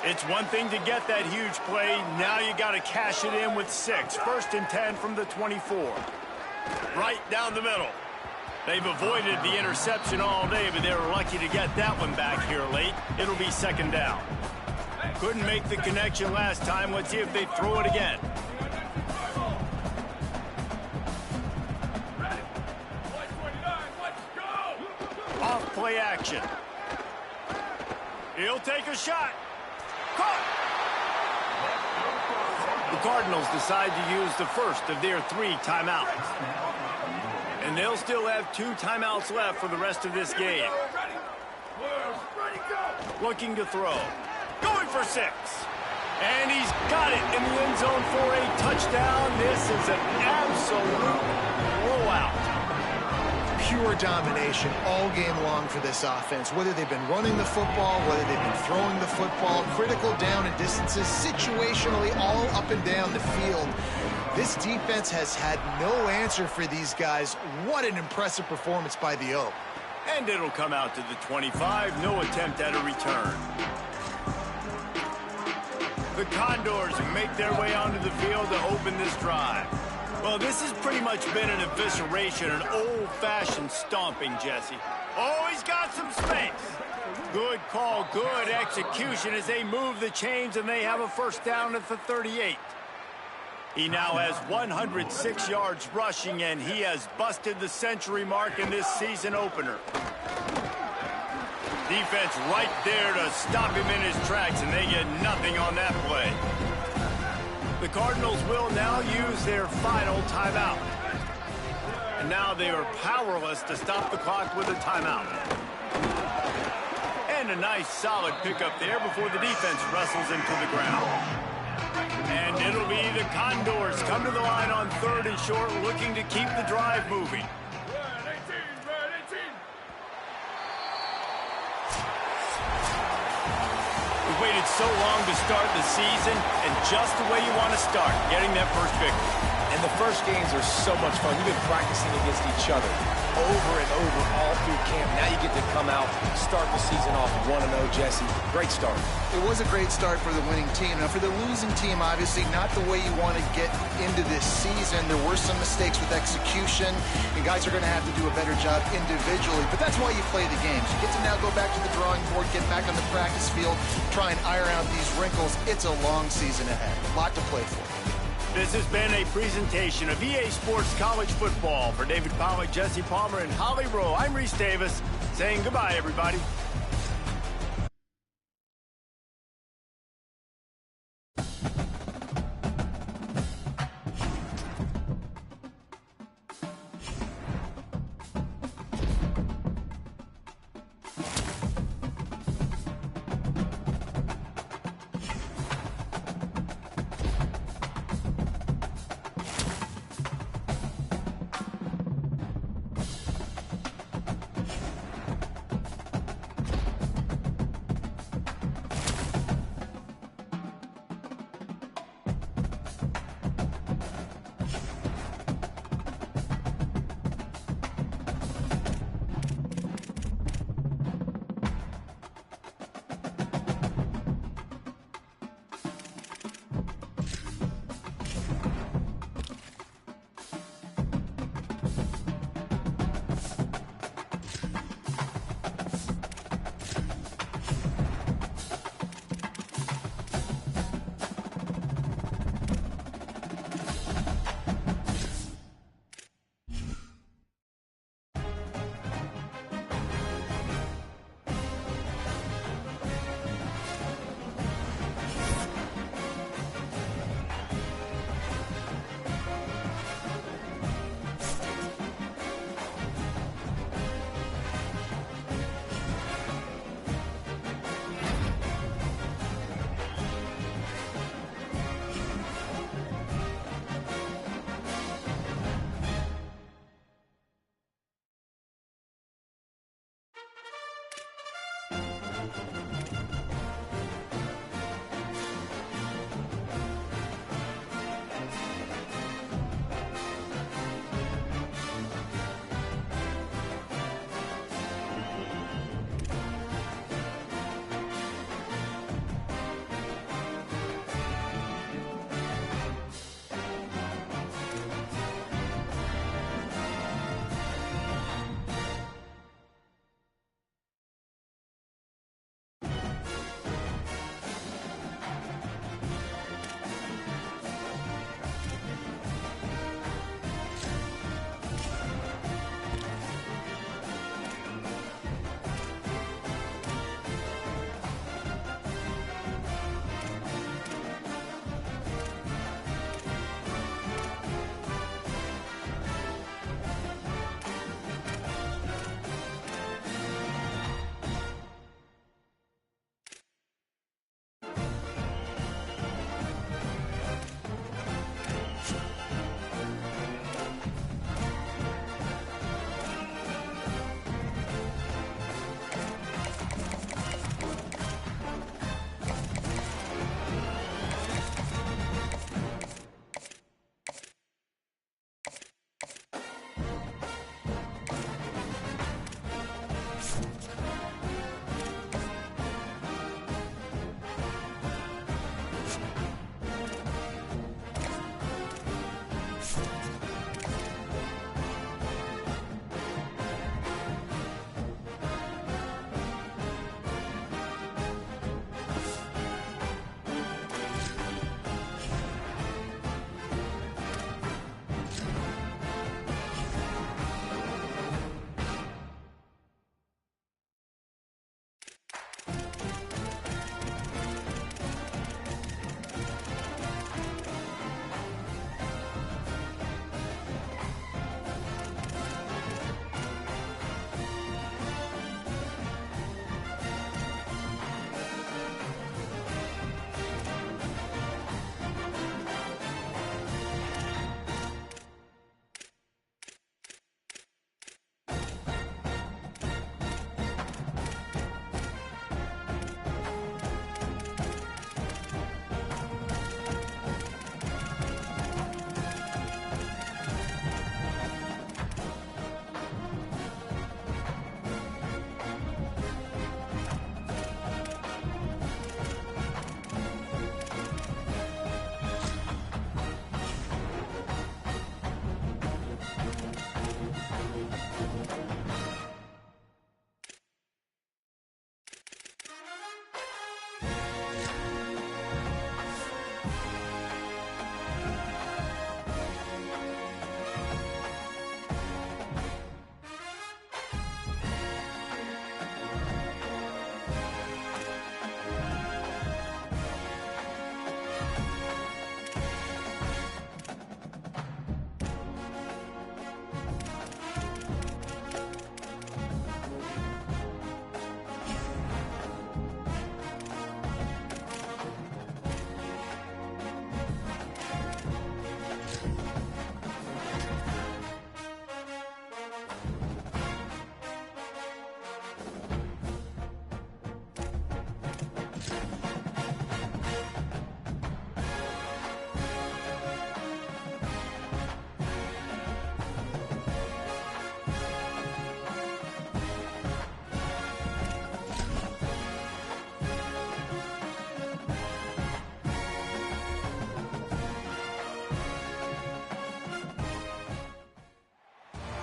It's one thing to get that huge play. Now you got to cash it in with 6. 1st and 10 from the 24. Right down the middle. They've avoided the interception all day, but they were lucky to get that one back here late. It'll be 2nd down. Couldn't make the connection last time. Let's see if they throw it again. Off play action. He'll take a shot. Caught. The Cardinals decide to use the first of their 3 timeouts. And they'll still have 2 timeouts left for the rest of this game. Looking to throw. Going for 6. And he's got it in the end zone for a touchdown. This is an absolute blowout. Pure domination all game long for this offense. Whether they've been running the football, whether they've been throwing the football, critical down and distances, situationally all up and down the field. This defense has had no answer for these guys. What an impressive performance by the O. And it'll come out to the 25. No attempt at a return. The Condors make their way onto the field to open this drive. Well, this has pretty much been an evisceration, an old-fashioned stomping, Jesse. Oh, he's got some space. Good call, good execution as they move the chains, and they have a 1st down at the 38. He now has 106 yards rushing, and he has busted the century mark in this season opener. Defense right there to stop him in his tracks, and they get nothing on that play. The Cardinals will now use their final timeout. And now they are powerless to stop the clock with a timeout. And a nice solid pickup there before the defense wrestles him to the ground. And it'll be the Condors come to the line on 3rd and short, looking to keep the drive moving. We've waited so long to start the season, and just the way you want to start, getting that first victory. And the first games are so much fun. You've been practicing against each other over and over all through camp. Now you get to come out, start the season off 1-0, Jesse. Great start. It was a great start for the winning team. Now, for the losing team, obviously not the way you want to get into this season. There were some mistakes with execution, and guys are going to have to do a better job individually. But that's why you play the games. You get to now go back to the drawing board, get back on the practice field, try and iron out these wrinkles. It's a long season ahead. A lot to play for. This has been a presentation of EA Sports College Football. For David Pollack, Jesse Palmer, and Holly Rowe, I'm Reese Davis, saying goodbye, everybody.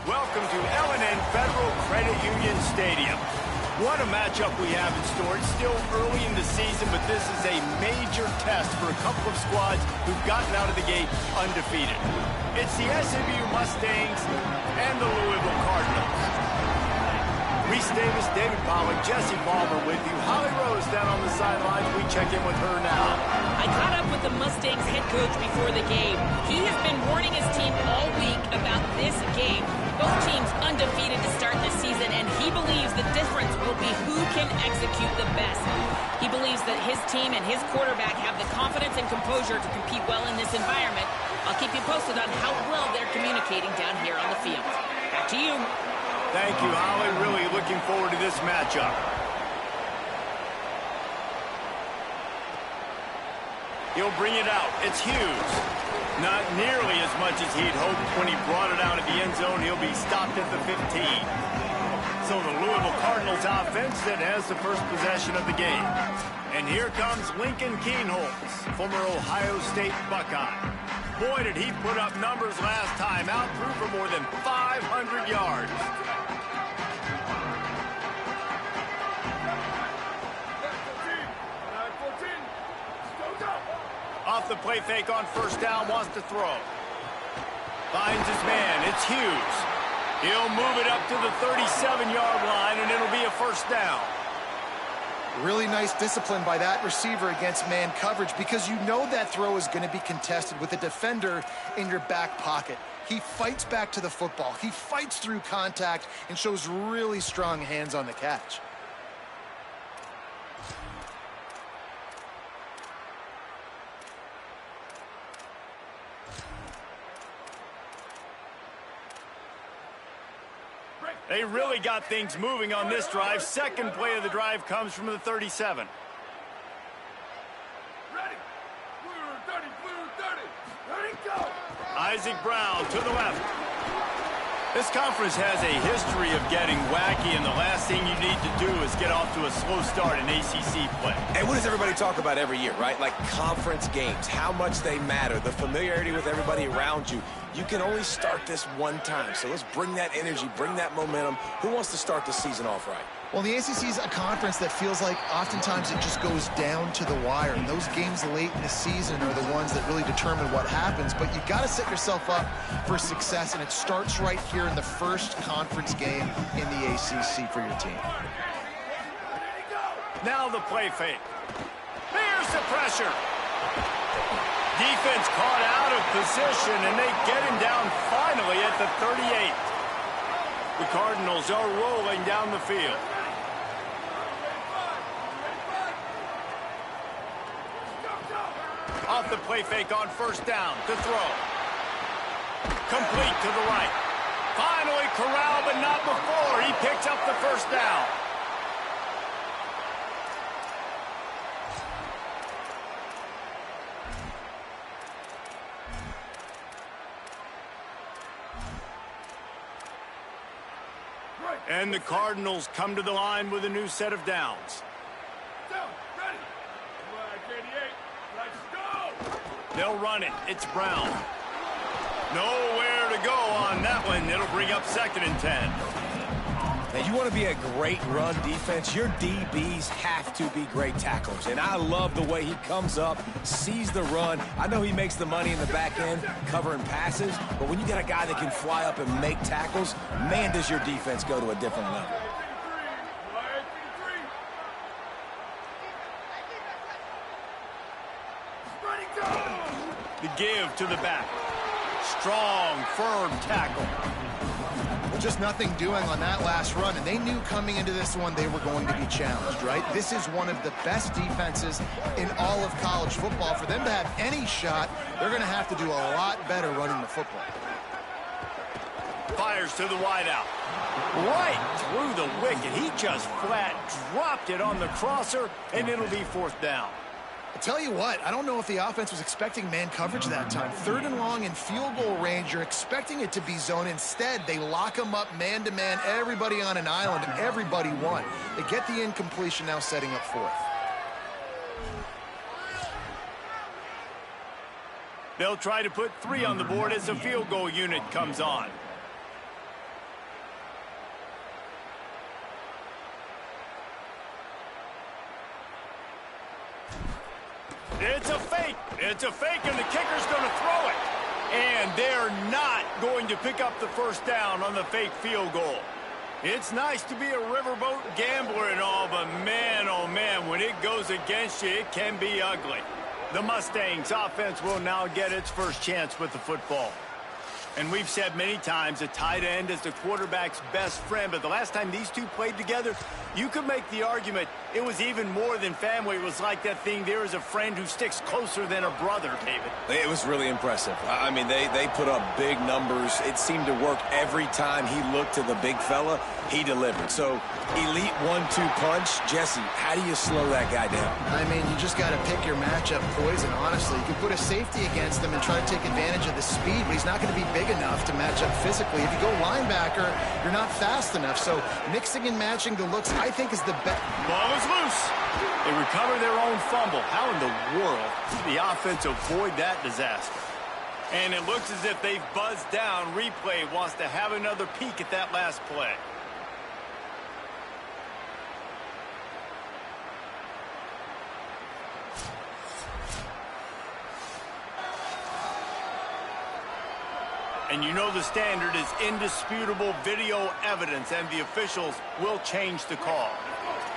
Welcome to L&N Federal Credit Union Stadium. What a matchup we have in store. It's still early in the season, but this is a major test for a couple of squads who've gotten out of the gate undefeated. It's the SMU Mustangs and the Louisville Cardinals. Reese Davis, David Pollack, Jesse Palmer with you. Holly Rose down on the sidelines. We check in with her now. I caught up with the Mustangs head coach before the game. He has been warning his team all week about this game. Both teams undefeated to start this season, and he believes the difference will be who can execute the best. He believes that his team and his quarterback have the confidence and composure to compete well in this environment. I'll keep you posted on how well they're communicating down here on the field. Back to you. Thank you, Holly. Really looking forward to this matchup. He'll bring it out. It's Hughes. Not nearly as much as he'd hoped when he brought it out of the end zone. He'll be stopped at the 15. So the Louisville Cardinals offense that has the first possession of the game. And here comes Lincoln Kienholz, former Ohio State Buckeye. Boy, did he put up numbers last time out, threw for more than 500 yards. Off the play fake on first down, wants to throw. Finds his man, it's Hughes. He'll move it up to the 37-yard line, and it'll be a first down. Really nice discipline by that receiver against man coverage, because you know that throw is going to be contested with a defender in your back pocket. He fights back to the football. He fights through contact and shows really strong hands on the catch. They really got things moving on this drive. Second play of the drive comes from the 37. Ready. Blue 30, blue 30. Ready, go. Isaac Brown to the left. This conference has a history of getting wacky, and the last thing you need to do is get off to a slow start in ACC play. And what does everybody talk about every year, right? Like conference games, how much they matter, the familiarity with everybody around you. You can only start this one time, so let's bring that energy, bring that momentum. Who wants to start the season off right? Well, the ACC is a conference that feels like oftentimes it just goes down to the wire. And those games late in the season are the ones that really determine what happens. But you've got to set yourself up for success, and it starts right here in the first conference game in the ACC for your team. Now the play fake. There's the pressure. Defense caught out of position, and they get him down finally at the 38. The Cardinals are rolling down the field. Off the play fake on first down to throw. Complete to the right. Finally corralled, but not before. He picks up the first down. And the Cardinals come to the line with a new set of downs. Down, ready. Flag 88. Let's go. They'll run it. It's Brown. Nowhere to go on that one. It'll bring up 2nd and 10. Now, you want to be a great run defense, your DBs have to be great tacklers. And I love the way he comes up, sees the run. I know he makes the money in the back end covering passes, but when you got a guy that can fly up and make tackles, man, does your defense go to a different level. Ready, go. The give to the back. Strong, firm tackle. Just nothing doing on that last run, and they knew coming into this one they were going to be challenged, right? This is one of the best defenses in all of college football. For them to have any shot, they're going to have to do a lot better running the football. Fires to the wideout. Right through the wicket. He just flat dropped it on the crosser, and it'll be 4th down. I'll tell you what, I don't know if the offense was expecting man coverage that time. 3rd and long in field goal range, you're expecting it to be zone. Instead, they lock them up man-to-man, everybody on an island, and everybody won. They get the incompletion, now setting up 4th. They'll try to put 3 on the board as the field goal unit comes on. It's a fake. It's a fake, and the kicker's going to throw it. And they're not going to pick up the first down on the fake field goal. It's nice to be a riverboat gambler and all, but man, oh man, when it goes against you, it can be ugly. The Mustangs offense will now get its first chance with the football. And we've said many times a tight end is the quarterback's best friend, but the last time these two played together, you could make the argument it was even more than family. It was like that thing, there is a friend who sticks closer than a brother, David. It was really impressive. I mean, they put up big numbers. It seemed to work every time he looked to the big fella, he delivered. So, elite 1-2 punch. Jesse, how do you slow that guy down? I mean, you just got to pick your matchup poison, honestly. You can put a safety against him and try to take advantage of the speed, but he's not going to be big enough to match up physically. If you go linebacker, you're not fast enough. So mixing and matching the looks, I think, is the best. Ball is loose. They recover their own fumble. How in the world did the offense avoid that disaster? And it looks as if they've buzzed down. Replay wants to have another peek at that last play. And you know the standard is indisputable video evidence, and the officials will change the call.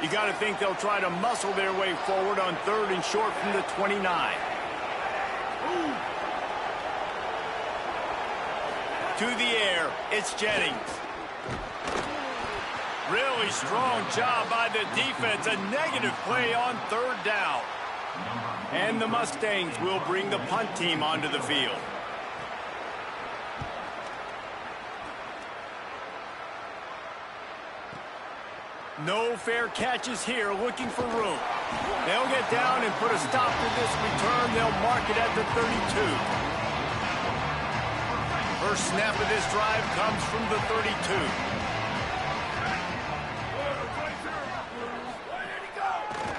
You got to think they'll try to muscle their way forward on 3rd and short from the 29. To the air, it's Jennings. Really strong job by the defense. A negative play on 3rd down. And the Mustangs will bring the punt team onto the field. No fair catches here, looking for room. They'll get down and put a stop to this return. They'll mark it at the 32. First snap of this drive comes from the 32.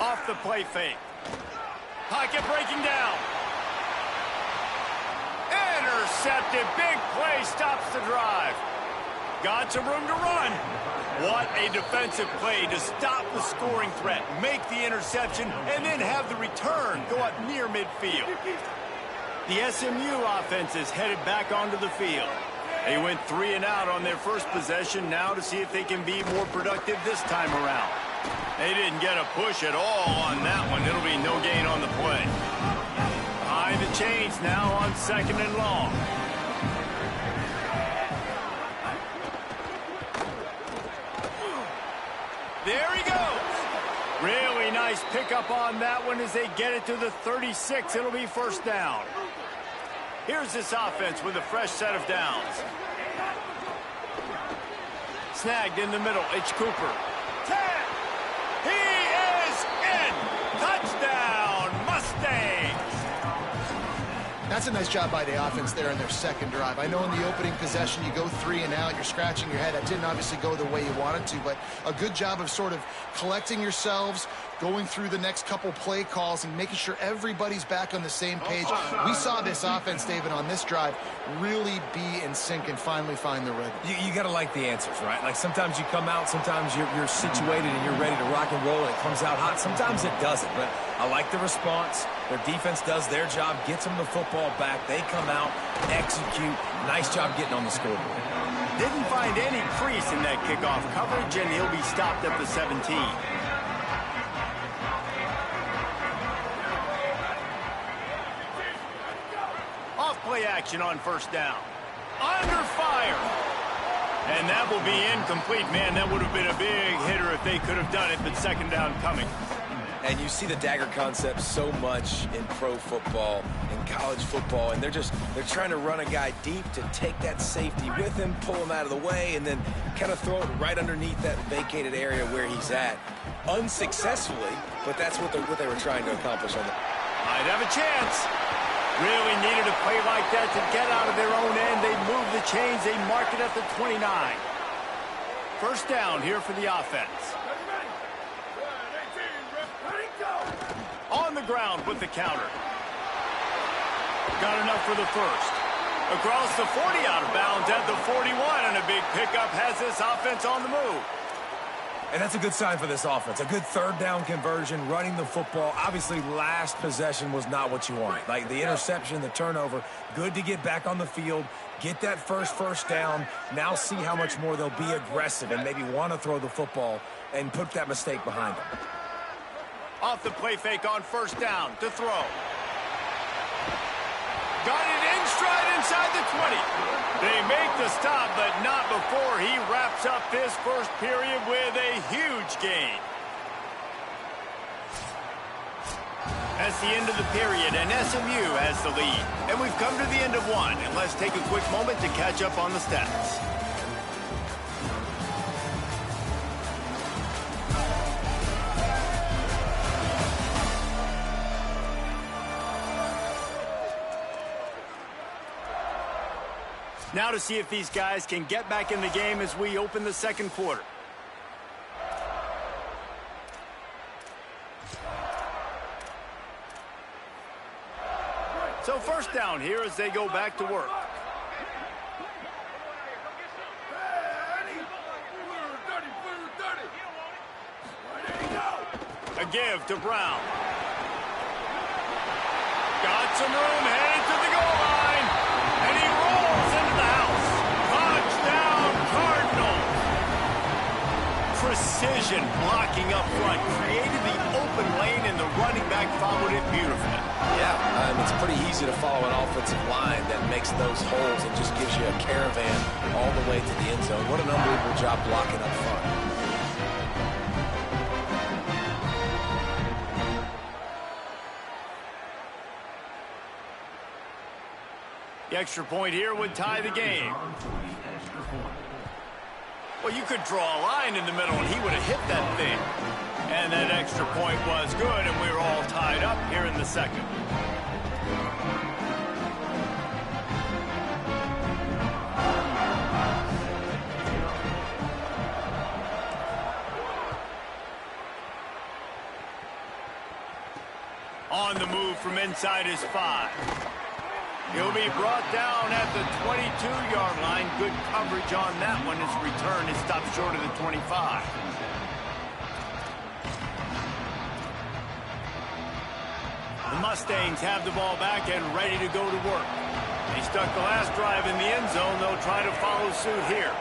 Off the play fake. Pocket breaking down. Intercepted. Big play stops the drive. Got some room to run. What a defensive play to stop the scoring threat, make the interception, and then have the return go up near midfield. The SMU offense is headed back onto the field. They went 3 and out on their first possession, now to see if they can be more productive this time around. They didn't get a push at all on that one. It'll be no gain on the play. Behind the chains now on 2nd and long. There he goes. Really nice pickup on that one as they get it to the 36. It'll be 1st down. Here's this offense with a fresh set of downs. Snagged in the middle. It's Cooper. 10. He is in. Touchdown, Mustangs. That's a nice job by the offense there in their 2nd drive. I know in the opening possession you go 3 and out, you're scratching your head. That didn't obviously go the way you wanted to, but a good job of sort of collecting yourselves, going through the next couple play calls and making sure everybody's back on the same page. We saw this offense, David, on this drive really be in sync and finally find the rhythm. You got to like the answers, right? Like sometimes you come out, sometimes you're situated and you're ready to rock and roll and it comes out hot. Sometimes it doesn't, but I like the response. Their defense does their job, gets them the football back. They come out, execute. Nice job getting on the scoreboard. Didn't find any crease in that kickoff coverage, and he'll be stopped at the 17. Off play action on 1st down. Under fire. And that will be incomplete. Man, that would have been a big hitter if they could have done it, but 2nd down coming. And you see the dagger concept so much in pro football, in college football, and they're trying to run a guy deep to take that safety with him, pull him out of the way, and then kind of throw it right underneath that vacated area where he's at. Unsuccessfully, but that's what they were trying to accomplish on the... Might have a chance. Really needed a play like that to get out of their own end. They move the chains. They mark it at the 29. 1st down here for the offense. On the ground with the counter. Got enough for the 1st. Across the 40, out of bounds at the 41, and a big pickup has this offense on the move. And that's a good sign for this offense. A good 3rd down conversion, running the football. Obviously, last possession was not what you want. Like the interception, the turnover. Good to get back on the field, get that first down. Now see how much more they'll be aggressive and maybe want to throw the football and put that mistake behind them. Off the play fake on 1st down to throw. Got it in stride inside the 20. They make the stop, but not before he wraps up this first period with a huge gain. That's the end of the period, and SMU has the lead. And we've come to the end of one, and let's take a quick moment to catch up on the stats. Now to see if these guys can get back in the game as we open the second quarter. So first down here as they go back to work. A give to Brown. Got some room, headed to the goal line. And he rolls into the house. Touchdown, Cardinals. Precision blocking up front. Created the open lane, and the running back followed it beautifully. Yeah, it's pretty easy to follow an offensive line that makes those holes and just gives you a caravan all the way to the end zone. What an unbelievable job blocking up front. The extra point here would tie the game. Well, you could draw a line in the middle, and he would have hit that thing. And that extra point was good, and we were all tied up here in the second. On the move from inside his 5. He'll be brought down at the 22-yard line. Good coverage on that one. His return is stopped short of the 25. The Mustangs have the ball back and ready to go to work. They stuck the last drive in the end zone. They'll try to follow suit here.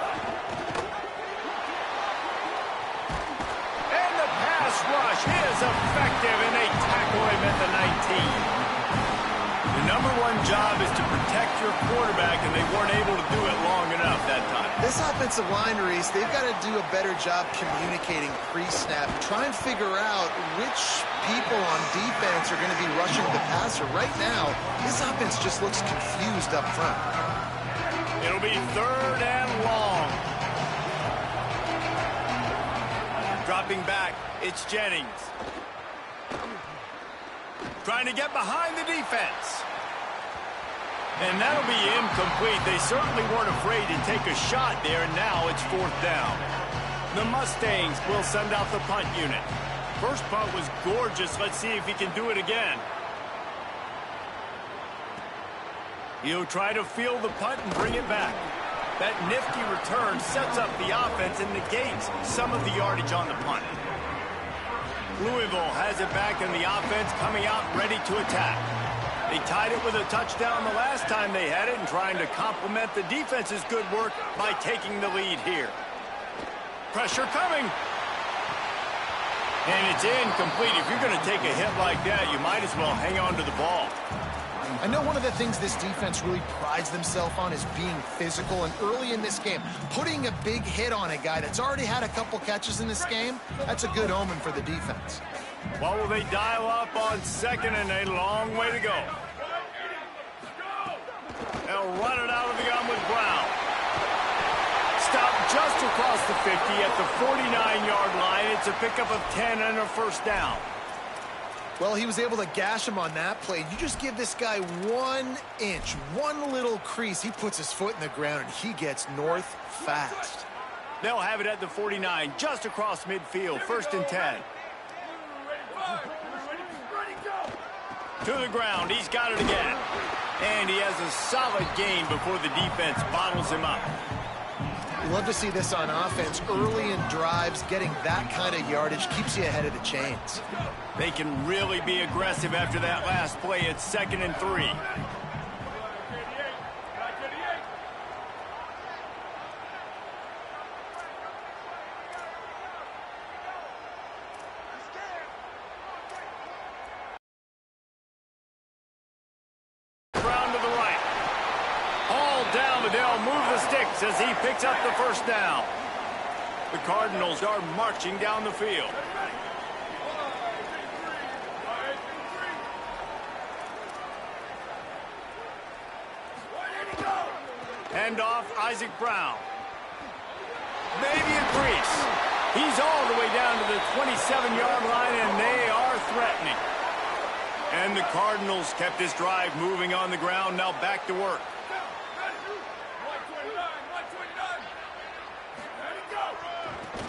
And the pass rush is effective, and they tackle him at the 19. The number one job is to protect your quarterback, and they weren't able to do it long enough that time. This offensive line, Reese, they've got to do a better job communicating pre-snap. Try and figure out which people on defense are going to be rushing the passer. Right now, this offense just looks confused up front. It'll be third and long. Dropping back, it's Jennings. Trying to get behind the defense. And that'll be incomplete. They certainly weren't afraid to take a shot there, and now it's fourth down. The Mustangs will send out the punt unit. First punt was gorgeous. Let's see if he can do it again. He'll try to field the punt and bring it back. That nifty return sets up the offense and negates some of the yardage on the punt. Louisville has it back, and the offense coming out ready to attack. They tied it with a touchdown the last time they had it, and trying to complement the defense's good work by taking the lead here. Pressure coming. And it's incomplete. If you're going to take a hit like that, you might as well hang on to the ball. I know one of the things this defense really prides themselves on is being physical, and early in this game, putting a big hit on a guy that's already had a couple catches in this game, that's a good omen for the defense. Well, will they dial up on second, and a long way to go. They'll run it out of the gun with Brown. Stopped just across the 50 at the 49-yard line. It's a pickup of 10 and a first down. Well, he was able to gash him on that play. You just give this guy 1 inch, one little crease, he puts his foot in the ground, and he gets north fast. They'll have it at the 49, just across midfield, first and 10. To the ground, he's got it again. And he has a solid gain before the defense bottles him up. You love to see this on offense. Early in drives, getting that kind of yardage keeps you ahead of the chains. They can really be aggressive after that last play. It's 2nd and 3. Brown to the right. backs as he picks up the first down. The Cardinals are marching down the field. Hand off Isaac Brown. Maybe a crease. He's all the way down to the 27-yard line, and they are threatening. And the Cardinals kept this drive moving on the ground. Now back to work.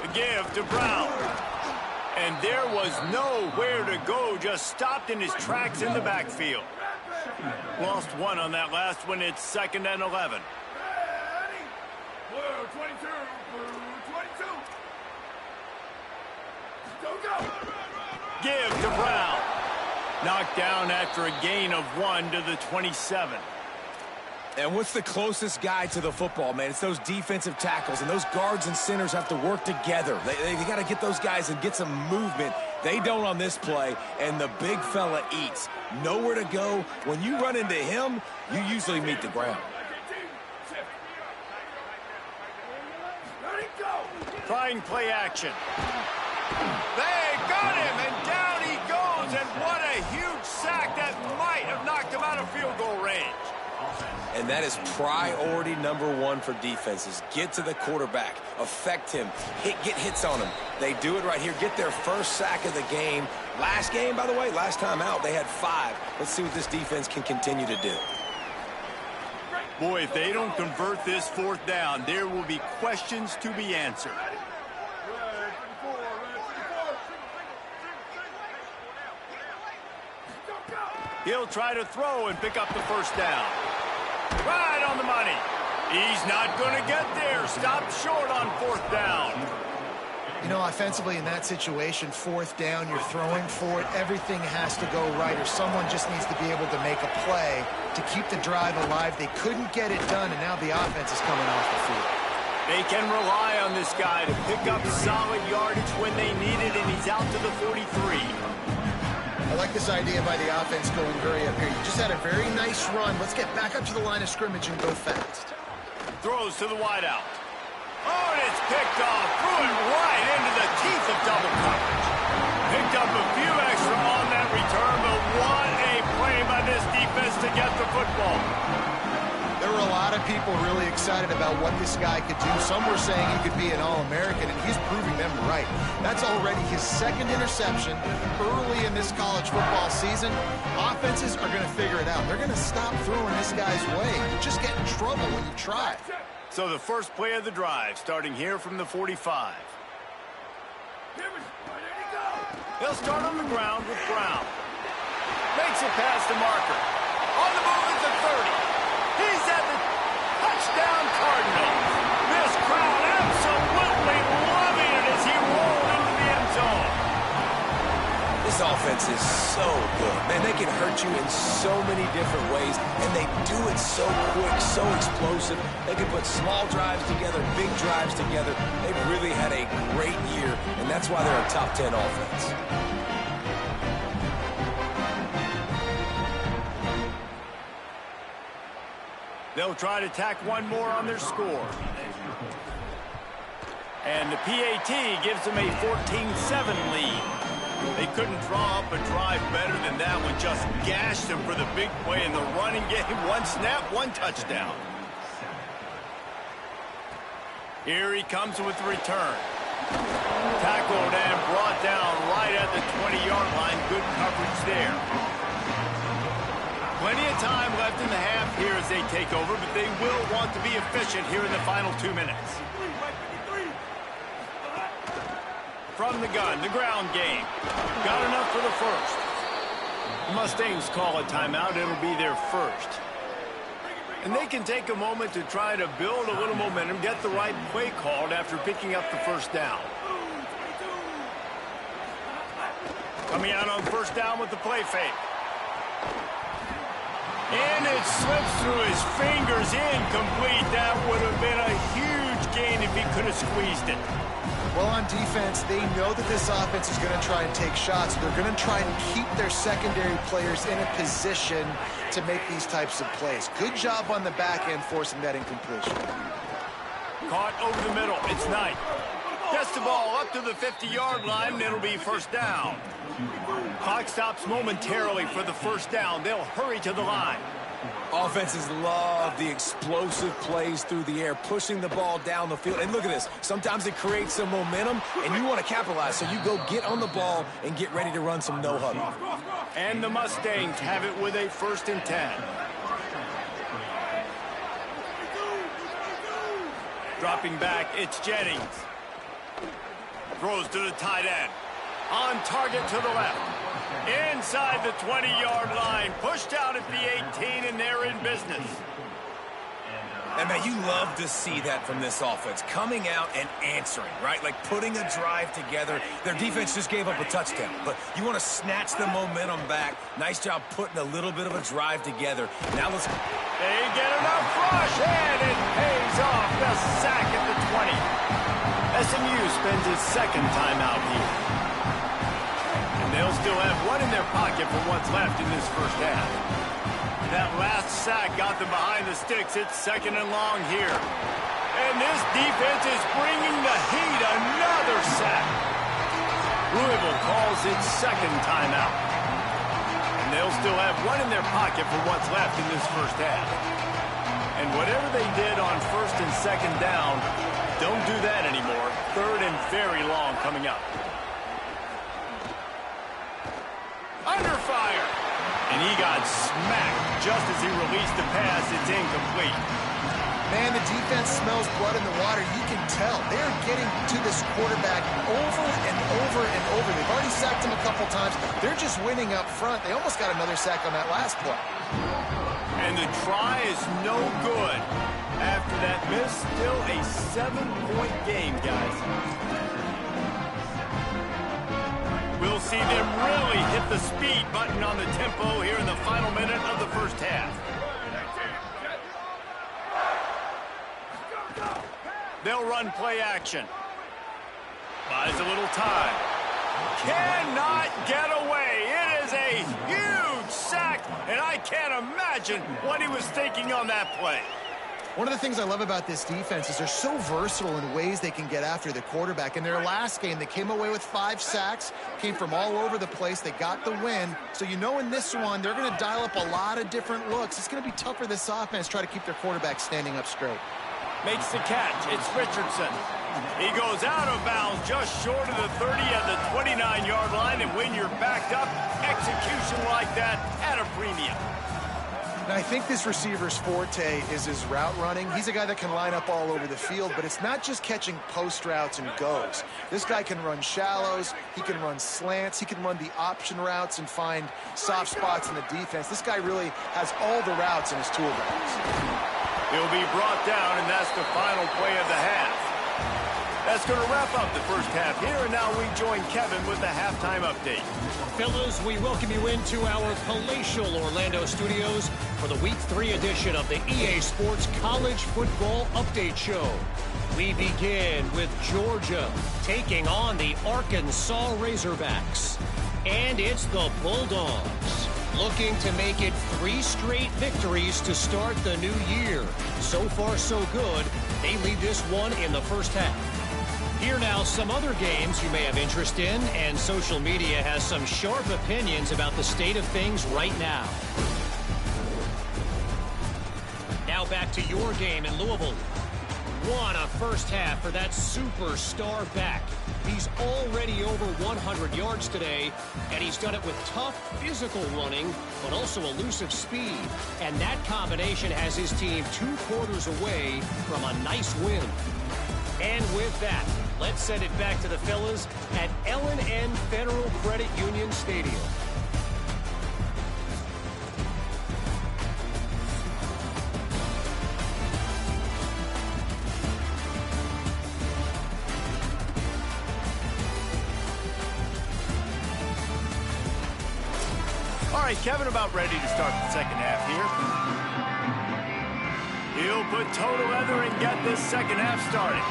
The give to Brown. And there was nowhere to go. Just stopped in his tracks in the backfield. Lost one on that last one. It's 2nd and 11. Give to Brown. Knocked down after a gain of 1 to the 27. And what's the closest guy to the football, man? It's those defensive tackles, and those guards and centers have to work together. They got to get those guys and get some movement. They don't on this play, and the big fella eats. Nowhere to go. When you run into him, you usually meet the ground. Trying play action. They got him, and down he goes, and what a huge sack that might have knocked him out of field goal range. And that is priority number 1 for defenses. Get to the quarterback, affect him, get hits on him. They do it right here, get their first sack of the game. Last game, by the way, last time out, they had 5. Let's see what this defense can continue to do. Boy, if they don't convert this 4th down, there will be questions to be answered. He'll try to throw and pick up the first down. Right on the money. He's not going to get there. Stopped short on 4th down. You know, offensively in that situation, 4th down, you're throwing for it. Everything has to go right, or someone just needs to be able to make a play to keep the drive alive. They couldn't get it done, and now the offense is coming off the field. They can rely on this guy to pick up solid yardage when they need it, and he's out to the 43. I like this idea by the offense going very up here. You just had a very nice run. Let's get back up to the line of scrimmage and go fast. Throws to the wideout. Oh, and it's picked off. Threw it right into the teeth of double coverage. Picked up a few extra on that return, but what a play by this defense to get the football. There were a lot of people really excited about what this guy could do. Some were saying he could be an All-American, and he's proving them right. That's already his 2nd interception early in this college football season. Offenses are going to figure it out. They're going to stop throwing this guy's way. You just get in trouble when you try. So the first play of the drive, starting here from the 45. He'll start on the ground with Brown. Makes it past the marker. On the move at the 30. He's at the touchdown Cardinal. This crowd absolutely loving it as he rolled into the end zone. This offense is so good. Man, they can hurt you in so many different ways, and they do it so quick, so explosive. They can put small drives together, big drives together. They've really had a great year, and that's why they're a top 10 offense. They'll try to tack one more on their score. And the PAT gives them a 14-7 lead. They couldn't draw up a drive better than that one. Just gashed them for the big play in the running game. 1 snap, 1 touchdown. Here he comes with the return. Tackled and brought down right at the 20-yard line. Good coverage there. Plenty of time left in the half here as they take over, but they will want to be efficient here in the final 2 minutes. From the gun, the ground game. Got enough for the first. The Mustangs call a timeout. It'll be their first. And they can take a moment to try to build a little momentum, get the right play called after picking up the first down. Coming out on first down with the play fake. And it slips through his fingers, incomplete. That would have been a huge gain if he could have squeezed it. Well, on defense, they know that this offense is going to try and take shots. They're going to try and keep their secondary players in a position to make these types of plays. Good job on the back end forcing that incompletion. Caught over the middle. It's Knight. Gets the ball up to the 50-yard line, and it'll be first down. Clock stops momentarily for the first down. They'll hurry to the line. Offenses love the explosive plays through the air, pushing the ball down the field. And look at this. Sometimes it creates some momentum, and you want to capitalize. So you go get on the ball and get ready to run some no-huddle. And the Mustangs have it with a 1st and 10. Dropping back, it's Jennings. Throws to the tight end. On target to the left. Inside the 20-yard line. Pushed out at the 18, and they're in business. And, man, you love to see that from this offense. Coming out and answering, right? Like putting a drive together. Their defense just gave up a touchdown. But you want to snatch the momentum back. Nice job putting a little bit of a drive together. Now let's... They get enough rush, and it pays off. The sack at the 20. SMU spends his 2nd timeout here. And they'll still have one in their pocket for what's left in this first half. That last sack got them behind the sticks. It's 2nd and long here. And this defense is bringing the heat. Another sack. Louisville calls its 2nd timeout. And they'll still have one in their pocket for what's left in this first half. And whatever they did on 1st and 2nd down, don't do that anymore. 3rd and very long coming up. Under fire. And he got smacked just as he released the pass. It's incomplete. Man, the defense smells blood in the water. You can tell. They're getting to this quarterback over and over and over. They've already sacked him a couple times. They're just winning up front. They almost got another sack on that last play. And the try is no good. After that miss, still a 7-point game, guys. We'll see them really hit the speed button on the tempo here in the final minute of the first half. They'll run play action. Buys a little time. Cannot get away. It is a huge sack, and I can't imagine what he was thinking on that play. One of the things I love about this defense is they're so versatile in ways they can get after the quarterback. In their last game, they came away with 5 sacks, came from all over the place. They got the win. So you know in this one, they're going to dial up a lot of different looks. It's going to be tough for this offense to try to keep their quarterback standing up straight. Makes the catch. It's Richardson. He goes out of bounds just short of the 30 at the 29-yard line. And when you're backed up, execution like that at a premium. Now, I think this receiver's forte is his route running. He's a guy that can line up all over the field, but it's not just catching post routes and goes. This guy can run shallows, he can run slants, he can run the option routes and find soft spots in the defense. This guy really has all the routes in his toolbox. He'll be brought down, and that's the final play of the half. That's going to wrap up the first half here, and now we join Kevin with the halftime update. Fellas, we welcome you into our palatial Orlando studios for the Week 3 edition of the EA Sports College Football Update Show. We begin with Georgia taking on the Arkansas Razorbacks. And it's the Bulldogs looking to make it 3 straight victories to start the new year. So far, so good. They lead this one in the first half. Here now, some other games you may have interest in, and social media has some sharp opinions about the state of things right now. Now back to your game in Louisville. What a first half for that superstar back. He's already over 100 yards today, and he's done it with tough physical running, but also elusive speed. And that combination has his team 2 quarters away from a nice win. And with that, let's send it back to the fellas at L&N Federal Credit Union Stadium. All right, Kevin, about ready to start the second half here. He'll put toe to leather and get this second half started.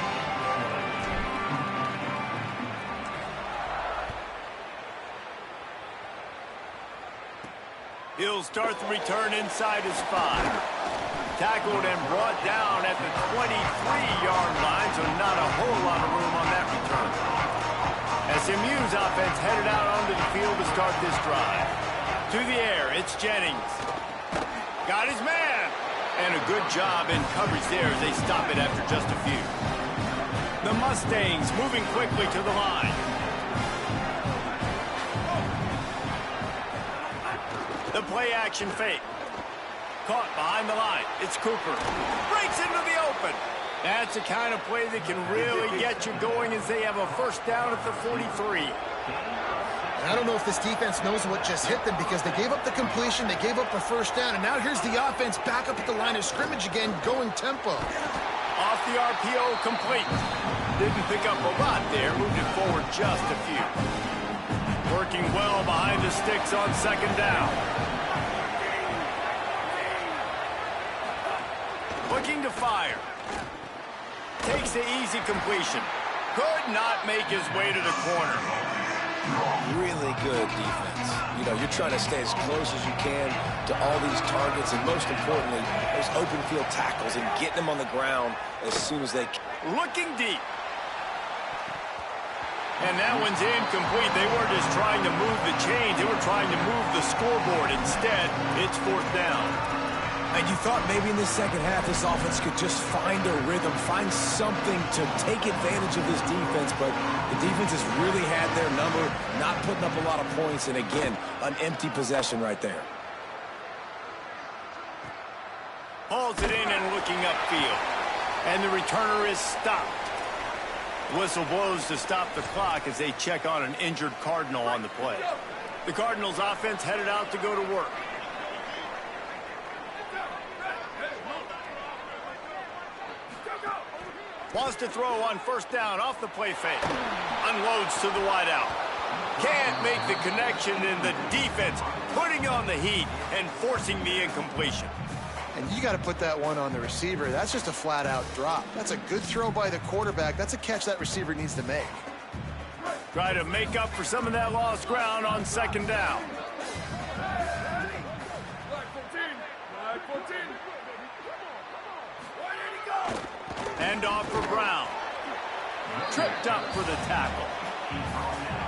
He'll start the return inside his 5. Tackled and brought down at the 23-yard line, so not a whole lot of room on that return. SMU's offense headed out onto the field to start this drive. To the air, it's Jennings. Got his man. And a good job in coverage there as they stop it after just a few. The Mustangs moving quickly to the line. The play action fake. Caught behind the line. It's Cooper. Breaks into the open. That's the kind of play that can really get you going as they have a first down at the 43. I don't know if this defense knows what just hit them because they gave up the completion, they gave up a first down, and now here's the offense back up at the line of scrimmage again, going tempo. Off the RPO, complete. Didn't pick up a lot there, moved it forward just a few. Working well behind the sticks on second down. Looking to fire. Takes the easy completion. Could not make his way to the corner. Really good defense. You know, you're trying to stay as close as you can to all these targets, and most importantly, those open field tackles and getting them on the ground as soon as they can. Looking deep. And that one's incomplete. They weren't just trying to move the chains. They were trying to move the scoreboard. Instead, it's fourth down. And you thought maybe in the second half this offense could just find a rhythm, find something to take advantage of this defense, but the defense has really had their number, not putting up a lot of points, and again, an empty possession right there. Hauls it in and looking upfield. And the returner is stopped. Whistle blows to stop the clock as they check on an injured Cardinal on the play. The Cardinals offense headed out to go to work. Wants to throw on first down off the play fake. Unloads to the wideout. Can't make the connection, and the defense putting on the heat and forcing the incompletion. And you got to put that one on the receiver. That's just a flat-out drop. That's a good throw by the quarterback. That's a catch that receiver needs to make. Try to make up for some of that lost ground on second down. Hand off for Brown. Tripped up for the tackle.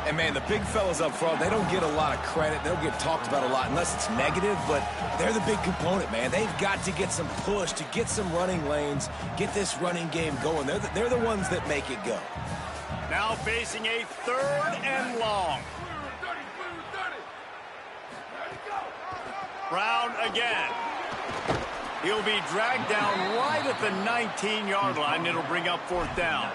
And, man, the big fellas up front, they don't get a lot of credit. They don't get talked about a lot unless it's negative, but they're the big component, man. They've got to get some push, to get some running lanes, get this running game going. They're the ones that make it go. Now facing a third and long. Brown again. He'll be dragged down right at the 19-yard line. It'll bring up fourth down.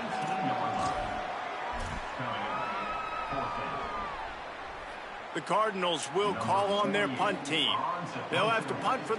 The Cardinals will call on their punt team. They'll have to punt for